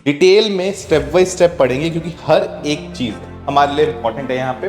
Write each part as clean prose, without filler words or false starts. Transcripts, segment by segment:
Detail में step by step पढ़ेंगे क्योंकि हर एक चीज हमारे लिए इंपॉर्टेंट है यहाँ पे।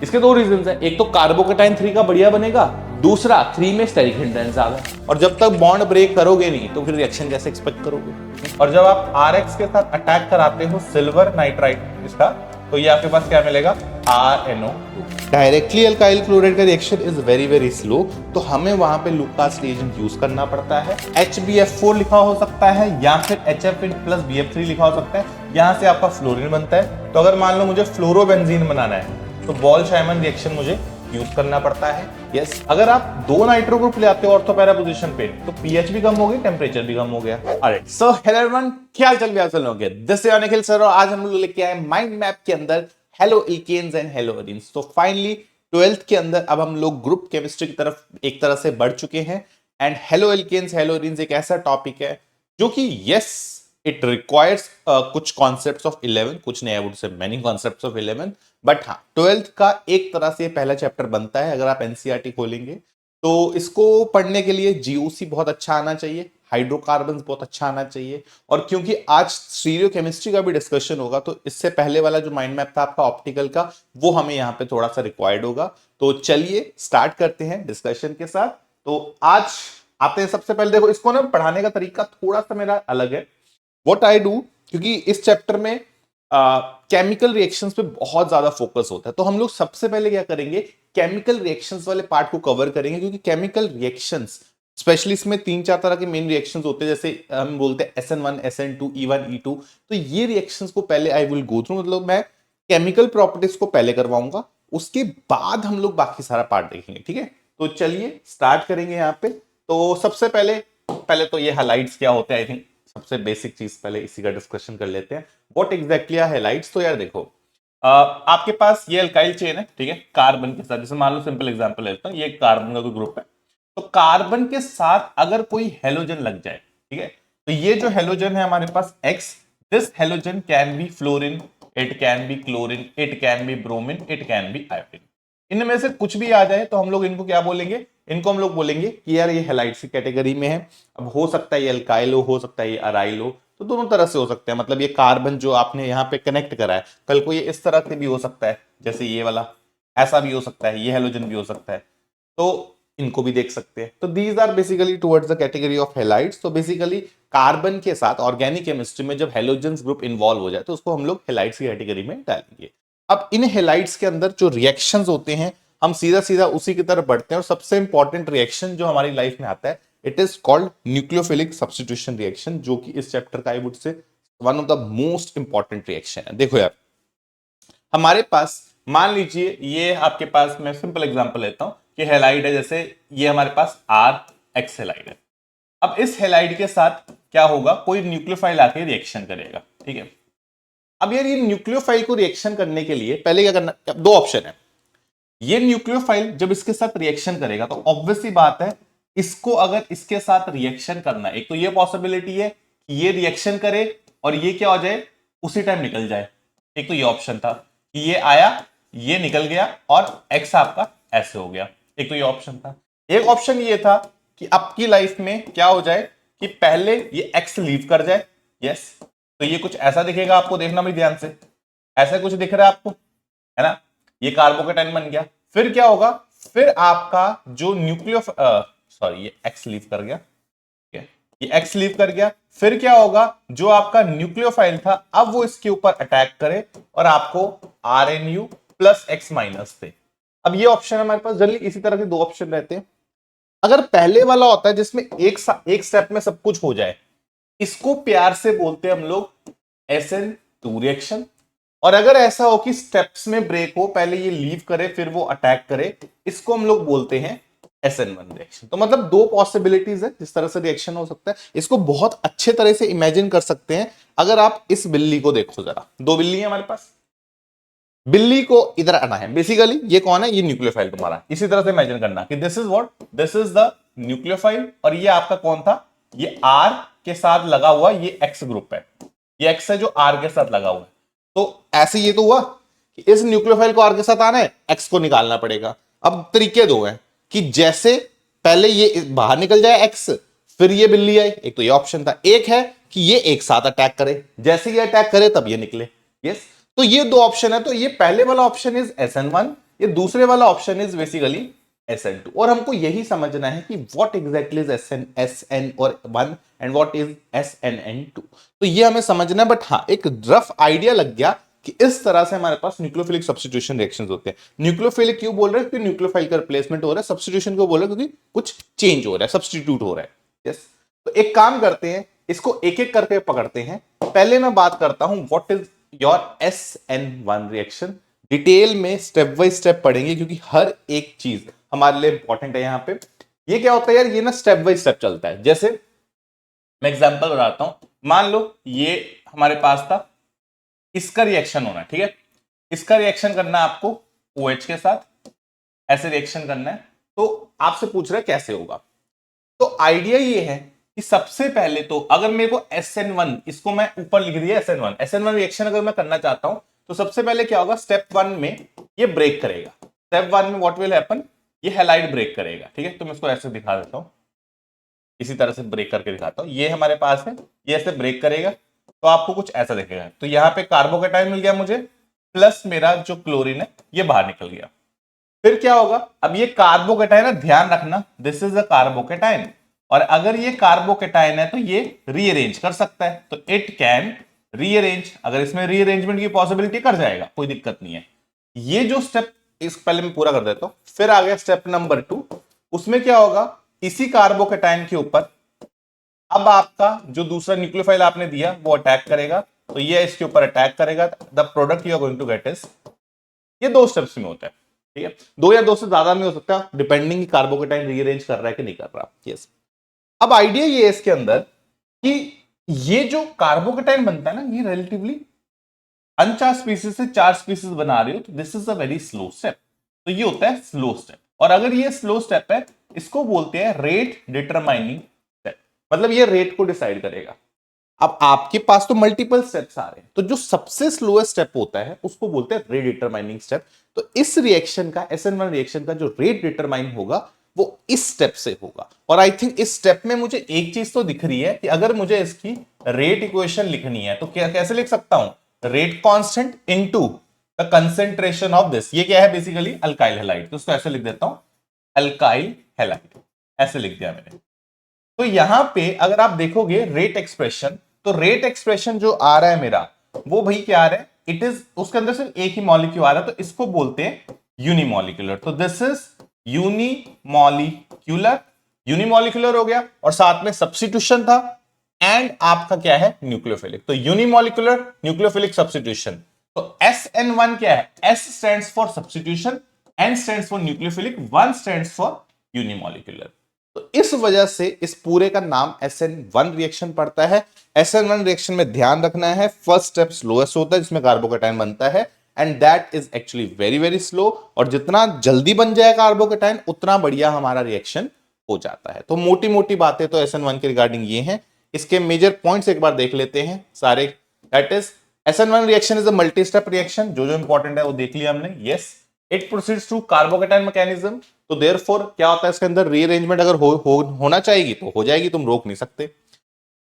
इसके दो रीजंस हैं, एक तो कार्बोकेटाइन 3 का बढ़िया बनेगा, दूसरा 3 में स्टेरिक हिंड्रेंस आ गया। और जब तक बॉन्ड ब्रेक करोगे नहीं तो फिर रिएक्शन कैसे एक्सपेक्ट करोगे। और जब आप RX के साथ अटैक कराते हो सिल्वर नाइट्राइड इसका, तो ये आपके पास क्या मिलेगा, RNO2। डायरेक्टली अल्काइल क्लोराइड का reaction is very very slow, तो हमें वहां पे लुकास रिएजेंट यूज करना पड़ता है। HbF4 लिखा हो सकता है या फिर HF प्लस BF3 लिखा हो सकता है, यहां से आपका फ्लोरीन बनता है। तो अगर मान लो मुझे फ्लोरोबेंजीन बनाना है तो बॉल-शाइमन रिएक्शन मुझे यूज करना पड़ता है। यस, अगर आप दो नाइट्रो ग्रुप ले आते हो ऑर्थो पैरा पोजीशन पे तो पीएच भी कम हो गई, टेम्परेचर भी कम हो गया। ऑलराइट, सो हेलो एवरीवन, क्या हाल चाल चल रहे हैं? दिस इज निखिल सर और आज हम लोग लेके आए माइंड मैप के अंदर haloalkanes and haloarenes. तो फाइनली 12th के अंदर अब हम लोग ग्रुप केमिस्ट्री की तरफ एक तरह से बढ़ चुके हैं। And haloalkanes haloarenes एक ऐसा टॉपिक है जो कि यस इट रिक्वायर्स कुछ कॉन्सेप्ट्स ऑफ 11, कुछ नहीं, I would say many concepts of 11, but हाँ 12th का एक तरह से पहला चैप्टर बनता है। अगर आप एनसीईआरटी खोलेंगे तो इसको पढ़ने के लिए जीओसी बहुत अच्छा आना चाहिए, हाइड्रोकार्बन्स बहुत अच्छा आना चाहिए। और क्योंकि आज स्टीरियोकेमिस्ट्री का भी डिस्कशन होगा तो इससे पहले वाला जो माइंड मैप था आपका ऑप्टिकल का, वो हमें यहाँ पे थोड़ा सा रिक्वायर्ड होगा। तो चलिए स्टार्ट करते हैं डिस्कशन के साथ। तो आज आते हैं, सबसे पहले देखो इसको ना पढ़ाने का तरीका थोड़ा सा मेरा अलग है। व्हाट आई डू, क्योंकि इस चैप्टर में केमिकल रिएक्शंस पे बहुत ज्यादा फोकस होता है, तो हम लोग सबसे पहले क्या करेंगे, केमिकल रिएक्शंस वाले पार्ट को कवर करेंगे। क्योंकि केमिकल रिएक्शंस स्पेशली इसमें 3-4 तरह के मेन रिएक्शंस होते हैं, जैसे हम बोलते हैं SN1, SN2, E1, E2। तो ये रिएक्शंस को पहले आई विल गो थ्रू, मतलब मैं केमिकल प्रॉपर्टीज को पहले करवाऊंगा, उसके बाद हम लोग बाकी सारा पार्ट देखेंगे। ठीक है, तो चलिए स्टार्ट करेंगे यहाँ पे। तो सबसे पहले पहले तो ये हैलाइड्स क्या होते हैं, आई थिंक सबसे बेसिक चीज पहले इसी का डिस्कशन कर लेते हैं। What exactly are halides. तो यार देखो, आपके पास ये अल्काइल चेन है, ठीक है, कार्बन के साथ। जैसे मान लो सिंपल एग्जांपल लेता हूं, ये कार्बन का कोई ग्रुप है, तो कार्बन के साथ अगर कोई हेलोजन लग जाए, ठीक है, तो ये जो हेलोजन है हमारे पास X, this halogen can be fluorine, it can B chlorine, it can B bromine, it can B iodine. इनमें से कुछ भी आ जाए तो हम लोग इनको क्या बोलेंगे, इनको हम लोग बोलेंगे कि यार ये हैलाइड्स की कैटेगरी में है। अब हो सकता है ये अल्काइल हो सकता है ये अराइल हो, तो दोनों तरह से हो सकते हैं। मतलब ये कार्बन जो आपने यहाँ पे कनेक्ट करा है, कल को ये इस तरह से भी हो सकता है, जैसे ये वाला ऐसा भी हो सकता है, ये हेलोजन भी हो सकता है, तो इनको भी देख सकते हैं। तो these are basically towards the category of halides. तो बेसिकली कार्बन के साथ ऑर्गेनिक केमिस्ट्री में जब हेलोजन्स ग्रुप इन्वॉल्व हो जाए तो उसको हम लोग हैलाइड्स की कैटेगरी में डालेंगे। अब इन हैलाइड्स के अंदर जो रिएक्शंस होते हैं हम सीधा सीधा उसी की तरफ बढ़ते हैं। और सबसे इंपॉर्टेंट रिएक्शन जो हमारी लाइफ में आता है, it is called nucleophilic substitution reaction, जो कि इस चैप्टर का आई वुड से one of the most important reaction है। देखो यार, हमारे पास मान लीजिए ये आपके पास, मैं सिंपल एग्जांपल लेता हूं कि हैलाइड है, जैसे ये हमारे पास RX हैलाइड है। अब इस हैलाइड के साथ क्या होगा, कोई न्यूक्लियोफाइल आके रिएक्शन करेगा, ठीक है। अब यार ये न्यूक्लियोफाइल को रिएक्शन करने के लिए पहले क्या करना, दो ऑप्शन है। ये न्यूक्लियोफाइल जब इसके साथ रिएक्शन करेगा तो ऑब्वियस सी बात है, इसको अगर इसके साथ रिएक्शन करना है, एक तो ये पॉसिबिलिटी है कि ये रिएक्शन करे और ये क्या हो जाए, उसी टाइम निकल जाए। एक तो ये ऑप्शन था कि ये आया, ये निकल गया और X आपका ऐसे हो गया। एक तो ये ऑप्शन था। एक ऑप्शन ये था कि आपकी लाइफ में क्या हो जाए कि पहले ये X लीव कर जाए। यस, तो ये कुछ ऐसा दिखेगा आपको, देखना भी ध्यान से, ऐसा कुछ दिख रहा है आपको, है ना, ये कार्बोकेटाइन बन गया। फिर क्या होगा, फिर आपका जो न्यूक्लियो सॉरी ये X लीव कर गया, ठीक है, ये X लीव कर गया। फिर क्या होगा, जो आपका न्यूक्लियोफाइल था अब वो इसके ऊपर अटैक करे और आपको RNU प्लस X माइनस दे। अब ये ऑप्शन हमारे पास जनरली इसी तरह के दो ऑप्शन रहते हैं। अगर पहले वाला होता है जिसमें एक स्टेप में सब कुछ हो जाए, इसको प्यार से बोलते हैं हम लोग SN2 रिएक्शन। और अगर ऐसा हो कि स्टेप्स में ब्रेक हो, पहले ये लीव करे फिर वो अटैक करे, इसको हम लोग बोलते हैं SN1 रिएक्शन। तो मतलब दो पॉसिबिलिटीज है जिस तरह से रिएक्शन हो सकता है। इसको बहुत अच्छे तरह से इमेजिन कर सकते हैं। अगर आप इस बिल्ली को देखो जरा, दो बिल्ली है हमारे पास, बिल्ली को इधर आना है। बेसिकली ये कौन है, ये न्यूक्लियोफाइल तुम्हारा। इसी तरह से इमेजिन करना कि this is what, this is the nucleophile और ये आपका कौन था, ये R के साथ लगा हुआ ये X ग्रुप है, ये X है जो R के साथ लगा हुआ है। तो ऐसे ये तो हुआ कि इस न्यूक्लियोफाइल को R के साथ आना है, X को निकालना पड़ेगा। अब तरीके दो हैं कि जैसे पहले ये बाहर निकल जाए X, फिर ये बिल्ली आई। एक तो ये ऑप्शन था। एक है कि ये एक साथ अटैक करे, जैसे ये अटैक करे तब ये निकले। यस, तो ये दो ऑप्शन है, तो ये पहले वाला ऑप्शन इज SN1, ये दूसरे वाला ऑप्शन इज बेसिकली SN2। और हमको यही समझना है कि व्हाट एग्जैक्टली इज SN और 1 एंड व्हाट इज SNN2, तो ये हमें समझना है। बट हाँ, एक रफ आइडिया लग गया कि इस तरह से हमारे पास न्यूक्लियोफिलिक सब्स्टिट्यूशन रिएक्शंस होते हैं। न्यूक्लियोफिलिक क्यों बोल रहे हैं? क्योंकि न्यूक्लियोफाइल का रिप्लेसमेंट हो रहा है। सब्स्टिट्यूशन को बोल रहे हैं क्योंकि कुछ चेंज हो रहा है, सब्स्टिट्यूट हो रहा है। यस, तो एक काम करते हैं, इसको एक एक करके पकड़ते हैं। पहले मैं बात करता हूं what is your SN1 reaction. Detail में स्टेप बाय स्टेप पढ़ेंगे क्योंकि हर एक चीज हमारे लिए इंपॉर्टेंट है। यहां पे ये क्या होता है यार, ये ना स्टेप बाय स्टेप चलता है। जैसे मैं एग्जांपल बताता हूं, मान लो ये हमारे पास था, इसका रिएक्शन होना है, ठीक है, इसका रिएक्शन करना है आपको OH के साथ, ऐसे रिएक्शन करना है। तो आपसे पूछ रहा है कैसे होगा। तो आइडिया ये है कि सबसे पहले तो अगर मेरे को SN1, इसको मैं ऊपर लिख दिया SN1 रिएक्शन अगर मैं करना चाहता हूं, तो सबसे पहले क्या होगा, स्टेप 1 में ये ब्रेक करेगा। स्टेप 1 में व्हाट विल हैपन, ये हैलाइड ब्रेक करेगा। ठीक है, तो मैं इसको ऐसे दिखा देता हूं, इसी तरह से ब्रेक करके दिखाता हूं। ये हमारे पास है, ये ऐसे ब्रेक करेगा तो आपको कुछ ऐसा दिखेगा। तो यहां पे कार्बोकेटाइन मिल गया मुझे, प्लस मेरा जो क्लोरीन है ये बाहर निकल गया। फिर क्या होगा, अब ये कार्बोकेटाइन है, ध्यान रखना दिस इज अ कार्बोकेटाइन, और अगर ये कार्बोकेटाइन है तो ये रीअरेंज कर सकता है, तो इट कैन रीअरेंज। अगर इसमें रीअरेंजमेंट की पॉसिबिलिटी कर जाएगा, कोई दिक्कत नहीं है। ये जो स्टेप, इस पहले मैं पूरा कर देता हूं। फिर आ गया स्टेप नंबर 2, उसमें क्या होगा, इसी कार्बोकेटाइन के ऊपर अब आपका जो दूसरा न्यूक्लियोफाइल आपने दिया वो अटैक करेगा, तो ये इसके ऊपर अटैक करेगा। The product you are going to get is, ये 2 स्टेप्स में होता है। ठीक है, 2 या 2 से ज्यादा में हो सकता है, डिपेंडिंग कार्बोकेटाइन रीअरेंज कर रहा है कि नहीं कर रहा। यस, अब आइडिया ये है इसके अंदर कि ये जो कार्बोकेटाइन बनता है ना, ये रिलेटिवली अनचार्ज स्पीसीज से चार्ज स्पीसीज बना रहे हो, तो this is a very slow step. तो ये होता है स्लो स्टेप, और अगर ये स्लो स्टेप है, इसको बोलते हैं रेट डिटरमाइनिंग स्टेप, मतलब ये रेट को डिसाइड करेगा। अब आपके पास तो मल्टीपल स्टेप्स आ रहे हैं, तो जो सबसे स्लोएस्ट स्टेप होता है उसको बोलते हैं रेट डिटरमाइनिंग स्टेप। तो इस रिएक्शन का, SN1 रिएक्शन का जो रेट डिटरमाइन होगा वो इस स्टेप से होगा। और आई थिंक इस स्टेप में मुझे एक चीज तो दिख रही है कि अगर मुझे इसकी रेट इक्वेशन लिखनी है तो क्या, कैसे लिख सकता हूं, rate constant into the concentration of this. ये क्या है, बेसिकली अल्काइल हैलाइड, तो उसको ऐसे लिख देता हूं, अल्काइल हैलाइड, ऐसे लिख दिया मैंने। तो यहां पे अगर आप देखोगे रेट एक्सप्रेशन, तो रेट एक्सप्रेशन जो आ रहा है मेरा, वो भाई क्या आ रहा है, इट इज, उसके अंदर सिर्फ एक ही मॉलिक्यूल आ रहा है, तो इसको बोलते हैं यूनिमॉलिक्यूलर। तो दिस इज यूनिमॉलिक्यूलर, यूनिमॉलिक्यूलर हो गया, और साथ में सब्स्टिट्यूशन था, एंड आपका क्या है, न्यूक्लियोफिलिक। तो यूनिमॉलिक्यूलर न्यूक्लियोफिलिक सब्स्टिट्यूशन। तो SN1 क्या है, S stands for substitution, N stands for nucleophilic, 1 stands for unimolecular. तो इस वजह से इस पूरे का नाम SN1 रिएक्शन पड़ता है। SN1 रिएक्शन में ध्यान रखना है, फर्स्ट स्टेप स्लोएस्ट होता है जिसमें कार्बोकेटाइन बनता है, and that is actually very very slow. और जितना जल्दी बन जाए कार्बोकेटाइन उतना बढ़िया हमारा रिएक्शन हो जाता है। तो मोटी मोटी बातें तो SN1 के रिगार्डिंग ये हैं। इसके मेजर पॉइंट्स एक बार देख लेते हैं सारे। That is SN1 reaction is a multi step reaction, जो इंपॉर्टेंट है वो देख लिया हमने। Yes, it proceeds through carbocation mechanism, तो देयरफॉर क्या होता है, इसके अंदर रीअरेंजमेंट अगर होना चाहिए तो हो जाएगी, तुम रोक नहीं सकते।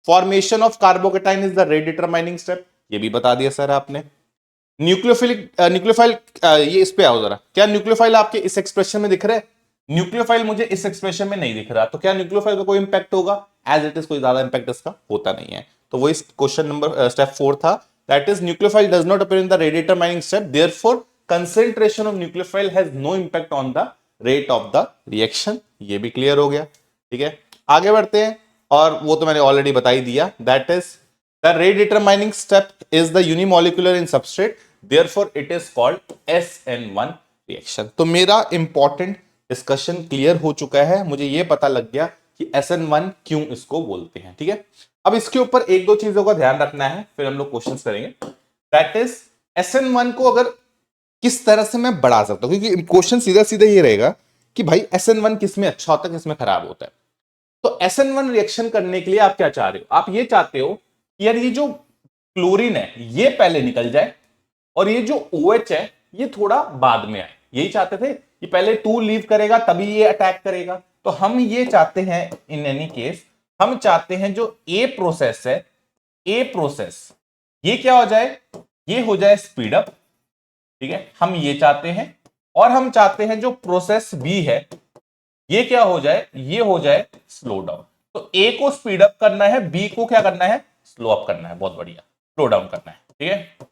Formation of carbocation is the rate determining step, ये भी बता दिया सर आपने। न्यूक्लियोफाइल, ये इस पे आओ जरा, क्या न्यूक्लियोफाइल आपके इस एक्सप्रेशन में दिख रहा है? न्यूक्लियोफाइल मुझे इस एक्सप्रेशन में नहीं दिख रहा, तो क्या न्यूक्लियोफाइल का कोई इंपैक्ट होगा? एज इट इज कोई ज्यादा इंपैक्ट इसका होता नहीं है। तो वो इस क्वेश्चन नंबर स्टेप 4 था, that is nucleophile does not appear in the rate determining step, therefore concentration of nucleophile has no impact on the rate of the reaction. ये भी क्लियर हो गया। ठीक है, आगे बढ़ते हैं, और वो तो मैंने ऑलरेडी बता ही दिया, that is the rate determining step is the unimolecular in substrate, therefore it is called SN1 reaction. तो मेरा इंपॉर्टेंट डिस्कशन क्लियर हो चुका है, मुझे ये पता लग गया कि SN1 क्यों इसको बोलते हैं। ठीक है, अब इसके ऊपर एक दो चीजों का ध्यान रखना है, फिर हम लोग क्वेश्चंस करेंगे। दैट इज SN1 को अगर किस तरह से मैं बढ़ा सकता हूं, क्योंकि क्वेश्चन सीधा सीधा ये रहेगा कि भाई SN1 किस में अच्छा होता है, किस में खराब होता है। तो SN1 रिएक्शन करने के लिए आप क्या चाह रहे हो, आप ये चाहते हो कि यार ये जो क्लोरीन है ये पहले निकल जाए, और ये जो OH है ये थोड़ा बाद में आए, यही चाहते थे। ये पहले 2 लीव करेगा तभी ये अटैक करेगा, तो हम ये चाहते हैं, इन एनी केस हम चाहते हैं जो A प्रोसेस है ए प्रोसेस ये क्या हो जाए, ये हो जाए स्पीड अप, ठीक है, हम ये चाहते हैं। और हम चाहते हैं जो प्रोसेस बी है ये क्या हो जाए, ये हो जाए स्लो डाउन। तो ए को स्पीड अप करना है, बी को क्या करना है, स्लो अप करना है। बहुत बढ़िया, स्लो डाउन करना है, ठीक है।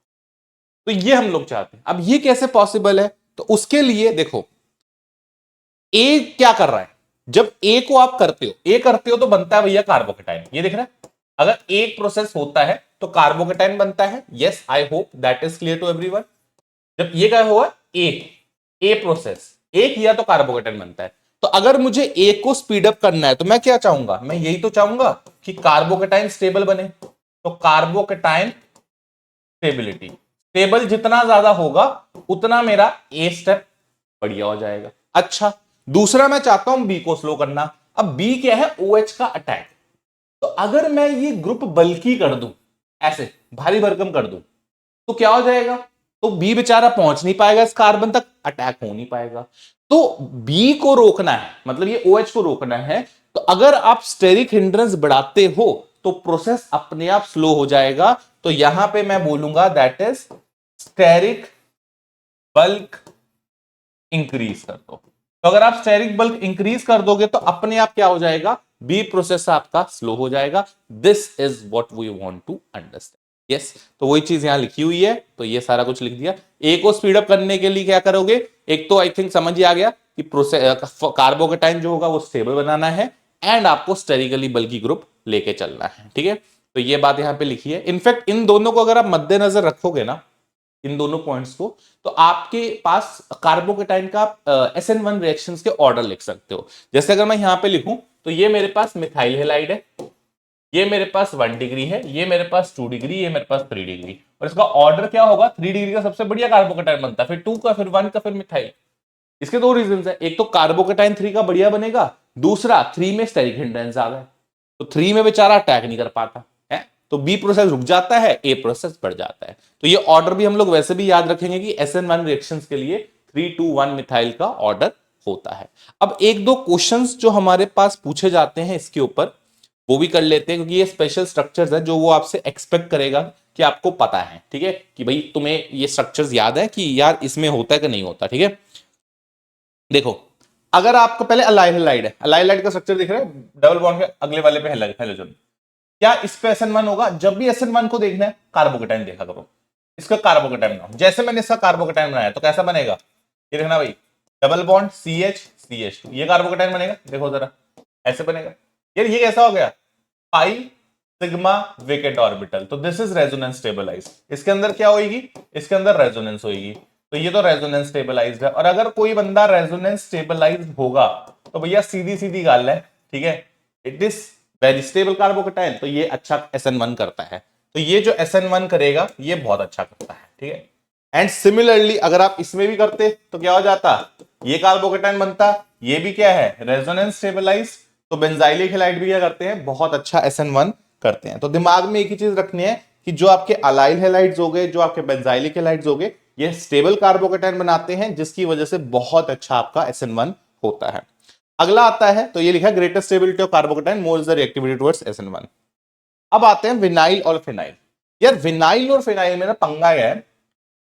तो ये हम लोग चाहते हैं। अब ये कैसे पॉसिबल है, तो उसके लिए देखो ए क्या कर रहा है, जब ए को आप करते हो, ए करते हो तो बनता है भैया कार्बोकेटाइन, ये दिख रहा है। अगर एक प्रोसेस होता है तो कार्बोकेटाइन बनता है। Yes, I hope that is clear to everyone. जब ये क्या हुआ, ए प्रोसेस ए किया तो कार्बोकेटाइन बनता है। तो अगर मुझे ए को स्पीड अप करना है तो मैं क्या चाहूंगा, मैं यही तो चाहूंगा कि कार्बोकेटाइन स्टेबल बने। तो कार्बोकेटाइन स्टेबिलिटी, स्टेबल जितना ज्यादा होगा उतना मेरा ए स्टेप बढ़िया हो जाएगा। अच्छा, दूसरा मैं चाहता हूं बी को स्लो करना। अब बी क्या है, OH का अटैक। तो अगर मैं ये ग्रुप बल्की कर दूं, ऐसे भारी भरकम कर दूं, तो क्या हो जाएगा, तो बी बेचारा पहुंच नहीं पाएगा इस कार्बन तक, अटैक हो नहीं पाएगा। तो बी को रोकना है, मतलब ये OH को रोकना है। तो अगर आप स्टेरिक हिंड्रेंस बढ़ाते हो तो प्रोसेस अपने आप स्लो हो जाएगा। तो यहां पे मैं बोलूंगा that is steric bulk increase कर दो। तो अगर आप स्टेरिक बल्क इंक्रीज कर दोगे तो अपने आप क्या हो जाएगा, बी प्रोसेस आपका स्लो हो जाएगा। This is what we want to understand. Yes, तो वही चीज यहां लिखी हुई है, तो ये सारा कुछ लिख दिया। ए को स्पीड अप करने के लिए क्या करोगे, एक तो आई थिंक समझ ही आ गया कि प्रोसेस कार्बोकेटाइन जो होगा वो स्टेबल बनाना है, एंड आपको स्टेरिकली बल्की ग्रुप लेके चलना है, ठीक है। तो ये बात यहां पे लिखी है। इनफैक्ट इन दोनों को अगर आप मद्देनजर रखोगे ना, इन दोनों पॉइंट्स को, तो आपके पास कार्बोकेटाइन का SN1 रिएक्शंस के ऑर्डर लिख सकते हो। जैसे अगर मैं यहां पे लिखूं तो ये मेरे पास मिथाइल हैलाइड है, ये मेरे पास 1 डिग्री है, ये मेरे पास 2 डिग्री, ये मेरे पास 3 डिग्री, और इसका ऑर्डर क्या होगा, 3 डिग्री का सबसे बढ़िया कार्बोकेटाइन बनता है, फिर 2 का, फिर 1 का, फिर मिथाइल। इसके दो रीजन है, एक तो कार्बोकेटाइन 3 का बढ़िया बनेगा, दूसरा 3 में स्टेरिक हिंड्रेंस ज्यादा है, तो 3 में बेचारा अटैक नहीं कर पाता है, तो बी प्रोसेस रुक जाता है, ए प्रोसेस बढ़ जाता है। तो ये ऑर्डर भी हम लोग वैसे भी याद रखेंगे कि SN1 रिएक्शंस के लिए 3 to 1 मिथाइल का ऑर्डर होता है। अब एक दो क्वेश्चंस जो हमारे पास पूछे जाते हैं इसके ऊपर वो भी कर लेते हैं, क्योंकि ये स्पेशल स्ट्रक्चर्स है जो वो आपसे एक्सपेक्ट करेगा कि आपको पता है, ठीक है, कि भाई तुम्हें ये स्ट्रक्चर्स याद है कि यार इसमें होता है कि नहीं होता, ठीक है। देखो, अगर आपको पहले अलाइल हैलाइड है, अलाइल हैलाइड का स्ट्रक्चर दिख रहा है, डबल बॉन्ड के अगले वाले पे हैलोजन, क्या इस पे SN1 होगा। जब भी SN1 को देखना है कार्बोकेटाइन देखा करो, इसका कार्बोकेटाइन बनाओ। जैसे मैंने इसका कार्बोकेटाइन बनाया तो कैसा बनेगा, ये देखना भाई, डबल बॉन्ड CH, ये कार्बोकेटाइन बनेगा, देखो जरा ऐसे बनेगा। यार ये कैसा हो गया, पाई सिग्मा वेकेट ऑर्बिटल, तो दिस इज रेजोनेंस स्टेबलाइज्ड। इसके अंदर क्या होगी, इसके अंदर रेजोनेंस होगी, तो ये तो रेजोनेंस स्टेबलाइज्ड है। और अगर कोई बंदा रेजोनेंस स्टेबलाइज्ड होगा तो भैया सीधी सीधी गाल है, ठीक है, it is very stable carbocation, तो ये अच्छा SN1 करता है। तो ये जो SN1 करेगा ये बहुत अच्छा करता है, ठीक है। एंड सिमिलरली अगर आप इसमें भी करते तो क्या हो जाता, ये कार्बोकेटाइन बनता, ये भी क्या है, रेजोनेंस स्टेबलाइज्ड। तो बेंजाइलिक हैलाइड भी क्या करते हैं, बहुत अच्छा SN1 करते हैं। तो दिमाग में एक ही चीज रखनी है कि जो आपके अलाइल हैलाइड्स हो गए, जो आपके बेंजाइलिक हैलाइड्स हो गए, ये स्टेबल कार्बोकेटाइन बनाते हैं, जिसकी वजह से बहुत अच्छा आपका SN1 होता है। अगला आता है, तो ये लिखा है greater stability of carbocation more is the reactivity towards SN1। अब आते हैं विनाइल और फिनाइल। यार विनाइल और फिनाइल में ना पंगा है,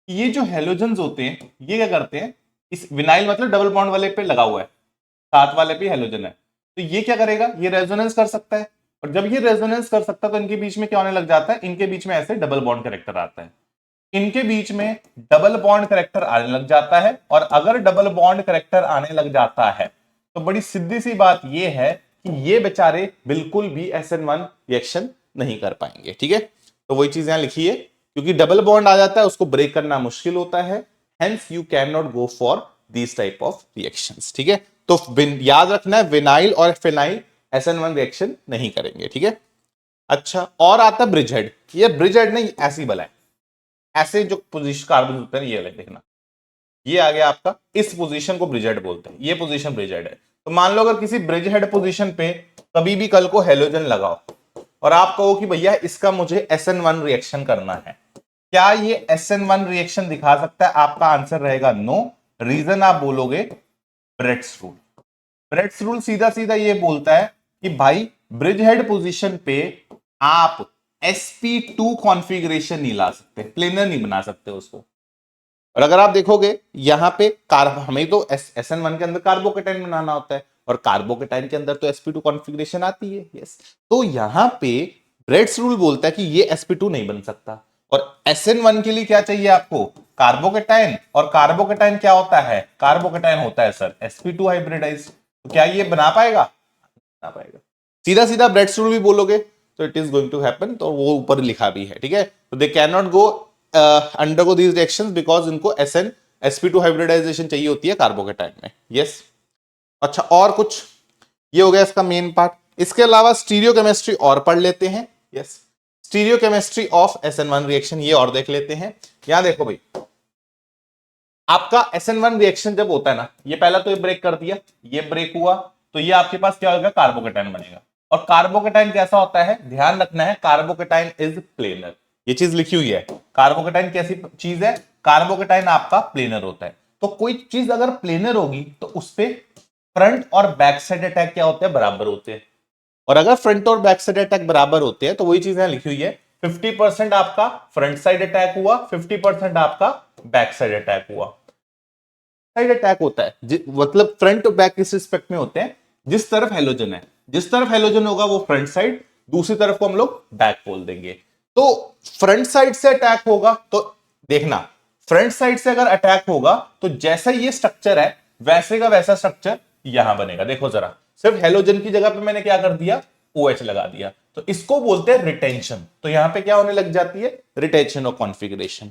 ये जो हेलोजन्स होते हैं ये क्या करते हैं, इस विनाइल मतलब डबल बॉन्ड वाले पे लगा हुआ है, साथ वाले पे हेलोजन है, तो ये क्या करेगा, ये रेजोनेंस कर सकता है। और जब ये रेजोनेंस कर सकता है तो इनके बीच में क्या होने लग जाता है, इनके बीच में ऐसे डबल बॉन्ड कैरेक्टर आता है, इनके बीच में डबल बॉन्ड कैरेक्टर आने लग जाता है। और अगर डबल बॉन्ड कैरेक्टर आने लग जाता है तो बड़ी सीधी सी बात ये है कि ये बेचारे बिल्कुल भी SN1 रिएक्शन नहीं कर पाएंगे, ठीक है। तो वही चीज यहां लिखी है, क्योंकि डबल बॉन्ड आ जाता है उसको ब्रेक करना मुश्किल होता है, hence you can not go for these type of reactions, ठीक है। तो याद रखना है विनाइल और फिनाइल SN1 रिएक्शन नहीं करेंगे, ठीक है। अच्छा, और आता ब्रिज हेड। ये ब्रिज हेड नहीं, ऐसी बला है, ऐसे जो पोजीशन कार्बन होते हैं ये वाले देखना, ये आ गया आपका, इस पोजीशन को ब्रिज हेड बोलते हैं, ये पोजीशन ब्रिज हेड है। तो मान लो अगर किसी ब्रिज हेड पोजीशन पे कभी भी कल को हेलोजन लगाओ और आप कहो कि भैया इसका मुझे SN1 रिएक्शन करना है, क्या ये SN1 रिएक्शन दिखा सकता है, आपका आंसर रहेगा नो। रीजन आप बोलोगे ब्रेट्स रूल। ब्रेट्स रूल सीधा सीधा ये बोलता है कि भाई ब्रिज हेड पोजीशन पे आप sp2 कॉन्फ़िगरेशन नहीं ला सकते, प्लेनर नहीं बना सकते उसको। और अगर आप देखोगे यहां पे हमें तो SN1 के अंदर कार्बोकेटाइन बनाना होता है और कार्बोकेटाइन के अंदर तो sp2 कॉन्फ़िगरेशन आती है। यस, तो यहां पे ब्रेड्स रूल बोलता है कि ये sp2 नहीं बन सकता। और SN1 के लिए क्या चाहिए आपको? कार्बोकेटाइन। और कार्बोकेटाइन क्या होता है? कार्बोकेटाइन होता है सर sp2 हाइब्रिडाइज्ड। तो क्या ये बना पाएगा? बना पाएगा। सीधा सीधा ब्रेड्स रूल भी बोलोगे तो it is going to happen, तो वो ऊपर लिखा भी है, ठीक है। तो they can not go undergo these reactions because इनको sp2 हाइब्रिडाइजेशन चाहिए होती है कार्बोकेटाइन में। यस, अच्छा और कुछ? ये हो गया इसका मेन पार्ट। इसके अलावा स्टीरियोकेमिस्ट्री और पढ़ लेते हैं। Yes, stereochemistry of SN1 reaction ये और देख लेते हैं। यहां देखो भाई, आपका SN1 रिएक्शन जब होता है ना, ये पहला तो ये ब्रेक कर दिया, ये ब्रेक हुआ, तो ये आपके पास क्या होगा? कार्बोकेटाइन बनेगा। और कार्बोकेटाइन कैसा होता है? ध्यान रखना है, कार्बोकेटाइन इज प्लेनर। ये चीज लिखी हुई है। कार्बोकेटाइन कैसी चीज है? कार्बोकेटाइन आपका प्लेनर होता है। तो कोई चीज अगर प्लेनर होगी तो उसपे फ्रंट और बैक साइड अटैक क्या होते हैं? बराबर होते हैं। और अगर फ्रंट और बैक साइड अटैक बराबर होते हैं तो वही चीज यहां लिखी हुई है, 50% आपका फ्रंट साइड अटैक हुआ, 50% आपका बैक साइड अटैक हुआ। साइड अटैक होता है मतलब फ्रंट और बैक किस रिस्पेक्ट में होते हैं? जिस तरफ हेलोजन है, जिस तरफ हेलोजन होगा वो फ्रंट साइड, दूसरी तरफ को हम लोग बैक बोल देंगे। तो फ्रंट साइड से अटैक होगा तो देखना, फ्रंट साइड से अगर अटैक होगा तो जैसा ये स्ट्रक्चर है वैसे का वैसा स्ट्रक्चर यहां बनेगा। देखो जरा, सिर्फ हेलोजन की जगह पे मैंने क्या कर दिया? OH लगा दिया। तो इसको बोलते हैं रिटेंशन। तो यहां पे क्या होने लग जाती है? Retention of configuration.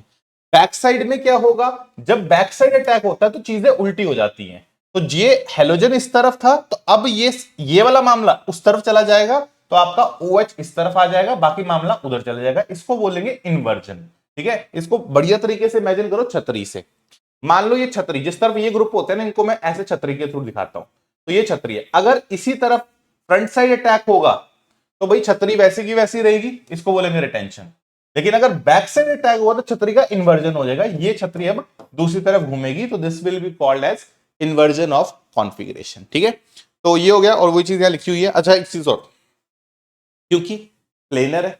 Back side में क्या होगा? जब बैक साइड अटैक होता है तो चीजें उल्टी हो जाती हैं। तो ये हेलोजन इस तरफ था, तो अब ये वाला मामला उस तरफ चला जाएगा, तो आपका OH इस तरफ आ जाएगा, बाकी मामला उधर चला जाएगा। इसको बोलेंगे इन्वर्जन। ठीक है, इसको बढ़िया तरीके से इमेजिन करो छतरी से। मान लो ये छतरी, जिस तरफ ये ग्रुप होते हैं ना, इनको मैं ऐसे छतरी के थ्रू दिखाता हूं। तो ये छतरी है, अगर इसी तरफ फ्रंट साइड अटैक होगा तो भाई छतरी वैसी की वैसी रहेगी, इसको बोलेंगे रिटेंशन। लेकिन अगर बैक साइड अटैक हुआ तो छतरी का इन्वर्जन हो जाएगा, ये छतरी अब दूसरी तरफ घूमेगी, तो this will be called as inversion of configuration. ठीक है, तो ये हो गया। और वही चीज यहां लिखी हुई है। अच्छा एक चीज और, क्योंकि प्लेनर है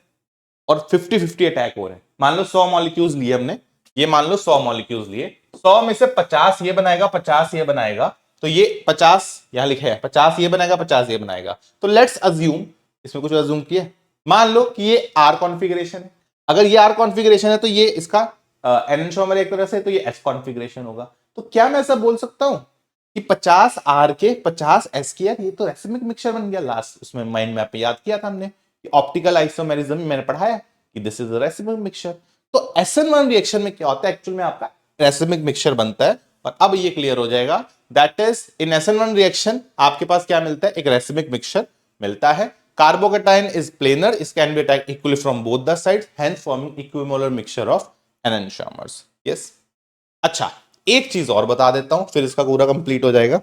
और 50-50 अटैक हो रहे हैं, मान लो 100 मॉलिक्यूल्स लिए हमने, ये मान लो 100 मॉलिक्यूल्स लिए, 100 में से 50 ये बनाएगा, 50 ये बनाएगा, तो ये 50 यहां लिखा है, 50 ये बनाएगा, 50 ये बनाएगा। तो लेट्स अज्यूम, इसमें कुछ अज्यूम किया, मान लो कि ये R कॉन्फ़िगरेशन है। अगर ये R कॉन्फ़िगरेशन है तो ये इसका एननशॉमर एक तरह से, तो ये S कॉन्फ़िगरेशन होगा। तो क्या मैं ऐसा बोल सकता हूं कि 50 R के 50 S के? यार ये तो रेसिमिक मिक्सचर बन गया। लास्ट उसमें माइंड मैप पे याद किया था हमने, ऑप्टिकल आइसोमेरिज्म में मैंने पढ़ाया कि this is a racemic mixture. तो SN1 रिएक्शन में क्या होता है? एक्चुअल में आपका रेसिमिक मिक्सचर बनता है। और अब ये क्लियर हो जाएगा, that is in SN1 reaction आपके पास क्या मिलता है? एक रेसिमिक मिक्सचर मिलता है। Carbocation is planar, it can be attacked equally from both the sides, hence forming equimolar mixture of enantiomers. Yes, अच्छा एक चीज और बता देता हूं, फिर इसका पूरा कंप्लीट हो जाएगा।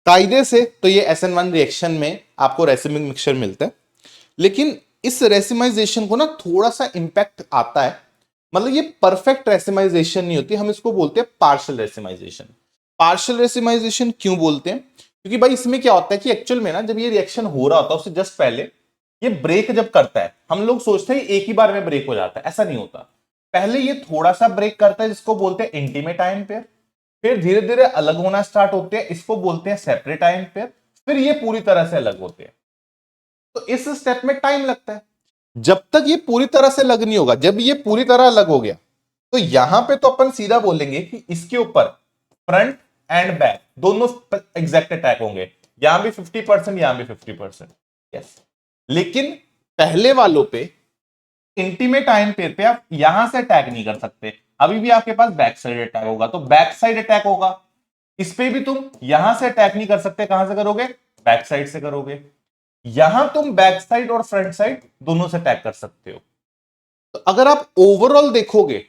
कायदे से तो ये SN1 रिएक्शन में आपको रेसिमिक मिक्सचर मिलता है, लेकिन इस रेसिमाइजेशन को ना थोड़ा सा इंपैक्ट आता है। मतलब ये परफेक्ट रेसिमाइजेशन नहीं होती, हम इसको बोलते हैं पार्शियल रेसिमाइजेशन। पार्शियल रेसिमाइजेशन क्यों बोलते हैं? क्योंकि भाई इसमें क्या होता है कि एक्चुअल में ना जब ये रिएक्शन हो रहा होता है उससे जस्ट पहले ये ब्रेक जब करता है, हम लोग सोचते हैं एक ही बार में ब्रेक हो जाता है, ऐसा नहीं होता। पहले ये थोड़ा सा ब्रेक करता है, जिसको बोलते हैं इंटीमेट आयन पेयर, फिर धीरे धीरे अलग होना स्टार्ट होते हैं, इसको बोलते हैं सेपरेट आयन पेयर, फिर ये पूरी तरह से अलग होते हैं। तो इस स्टेप में टाइम लगता है। जब तक ये पूरी तरह से अलग नहीं होगा, जब ये पूरी तरह अलग हो गया तो यहां पे तो अपन सीधा बोलेंगे कि इसके ऊपर फ्रंट एंड बैक दोनों एग्जैक्ट अटैक होंगे, यहां भी 50%, यहां भी 50%। यस, लेकिन पहले वालों पे इंटीमेट आयन पेयर पे आप यहां से अटैक नहीं कर सकते, अभी भी आपके पास बैक साइड अटैक होगा। तो बैक साइड अटैक होगा, इस पे भी तुम यहां से अटैक नहीं कर सकते, कहां से करोगे? बैक साइड से करोगे। यहां तुम बैक साइड और फ्रंट साइड दोनों से अटैक कर सकते हो। तो अगर आप ओवरऑल देखोगे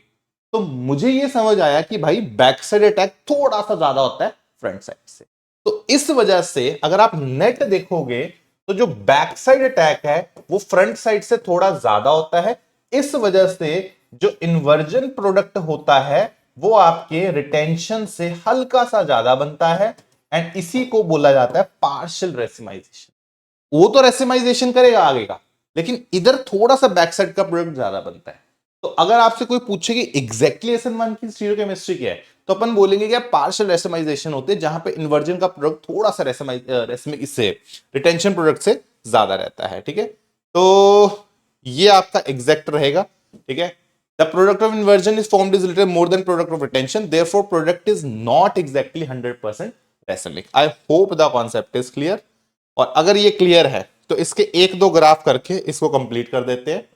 तो मुझे यह समझ आया कि भाई बैक साइड अटैक थोड़ा सा ज्यादा होता है फ्रंट साइड से। तो इस वजह से अगर आप नेट देखोगे तो जो बैक साइड अटैक है वो फ्रंट साइड से थोड़ा ज्यादा होता है। इस वजह से जो इन्वर्जन प्रोडक्ट होता है वो आपके रिटेंशन से हल्का सा ज्यादा बनता है, एंड इसी को बोला जाता है पार्शियल रेसिमाइजेशन। वो तो रेसिमाइजेशन करेगा आगे का, लेकिन इधर थोड़ा सा बैक साइड का प्रोडक्ट ज्यादा बनता है। तो अगर आपसे कोई पूछे कि एग्जैक्टली SN1 की स्टीरियोकेमिस्ट्री क्या है, तो अपन बोलेंगे कि पार्शियल रेसमाइजेशन होते हैं, जहां पे इन्वर्जन का प्रोडक्ट थोड़ा सा इससे रिटेंशन प्रोडक्ट से ज्यादा रहता है। ठीक है, तो ये आपका एग्जैक्ट रहेगा। ठीक है, the product of inversion is formed is little more than product of retention, therefore product is not exactly 100% racemic. I hope the concept is clear. और अगर ये क्लियर है तो इसके एक दो ग्राफ करके इसको कंप्लीट कर देते हैं।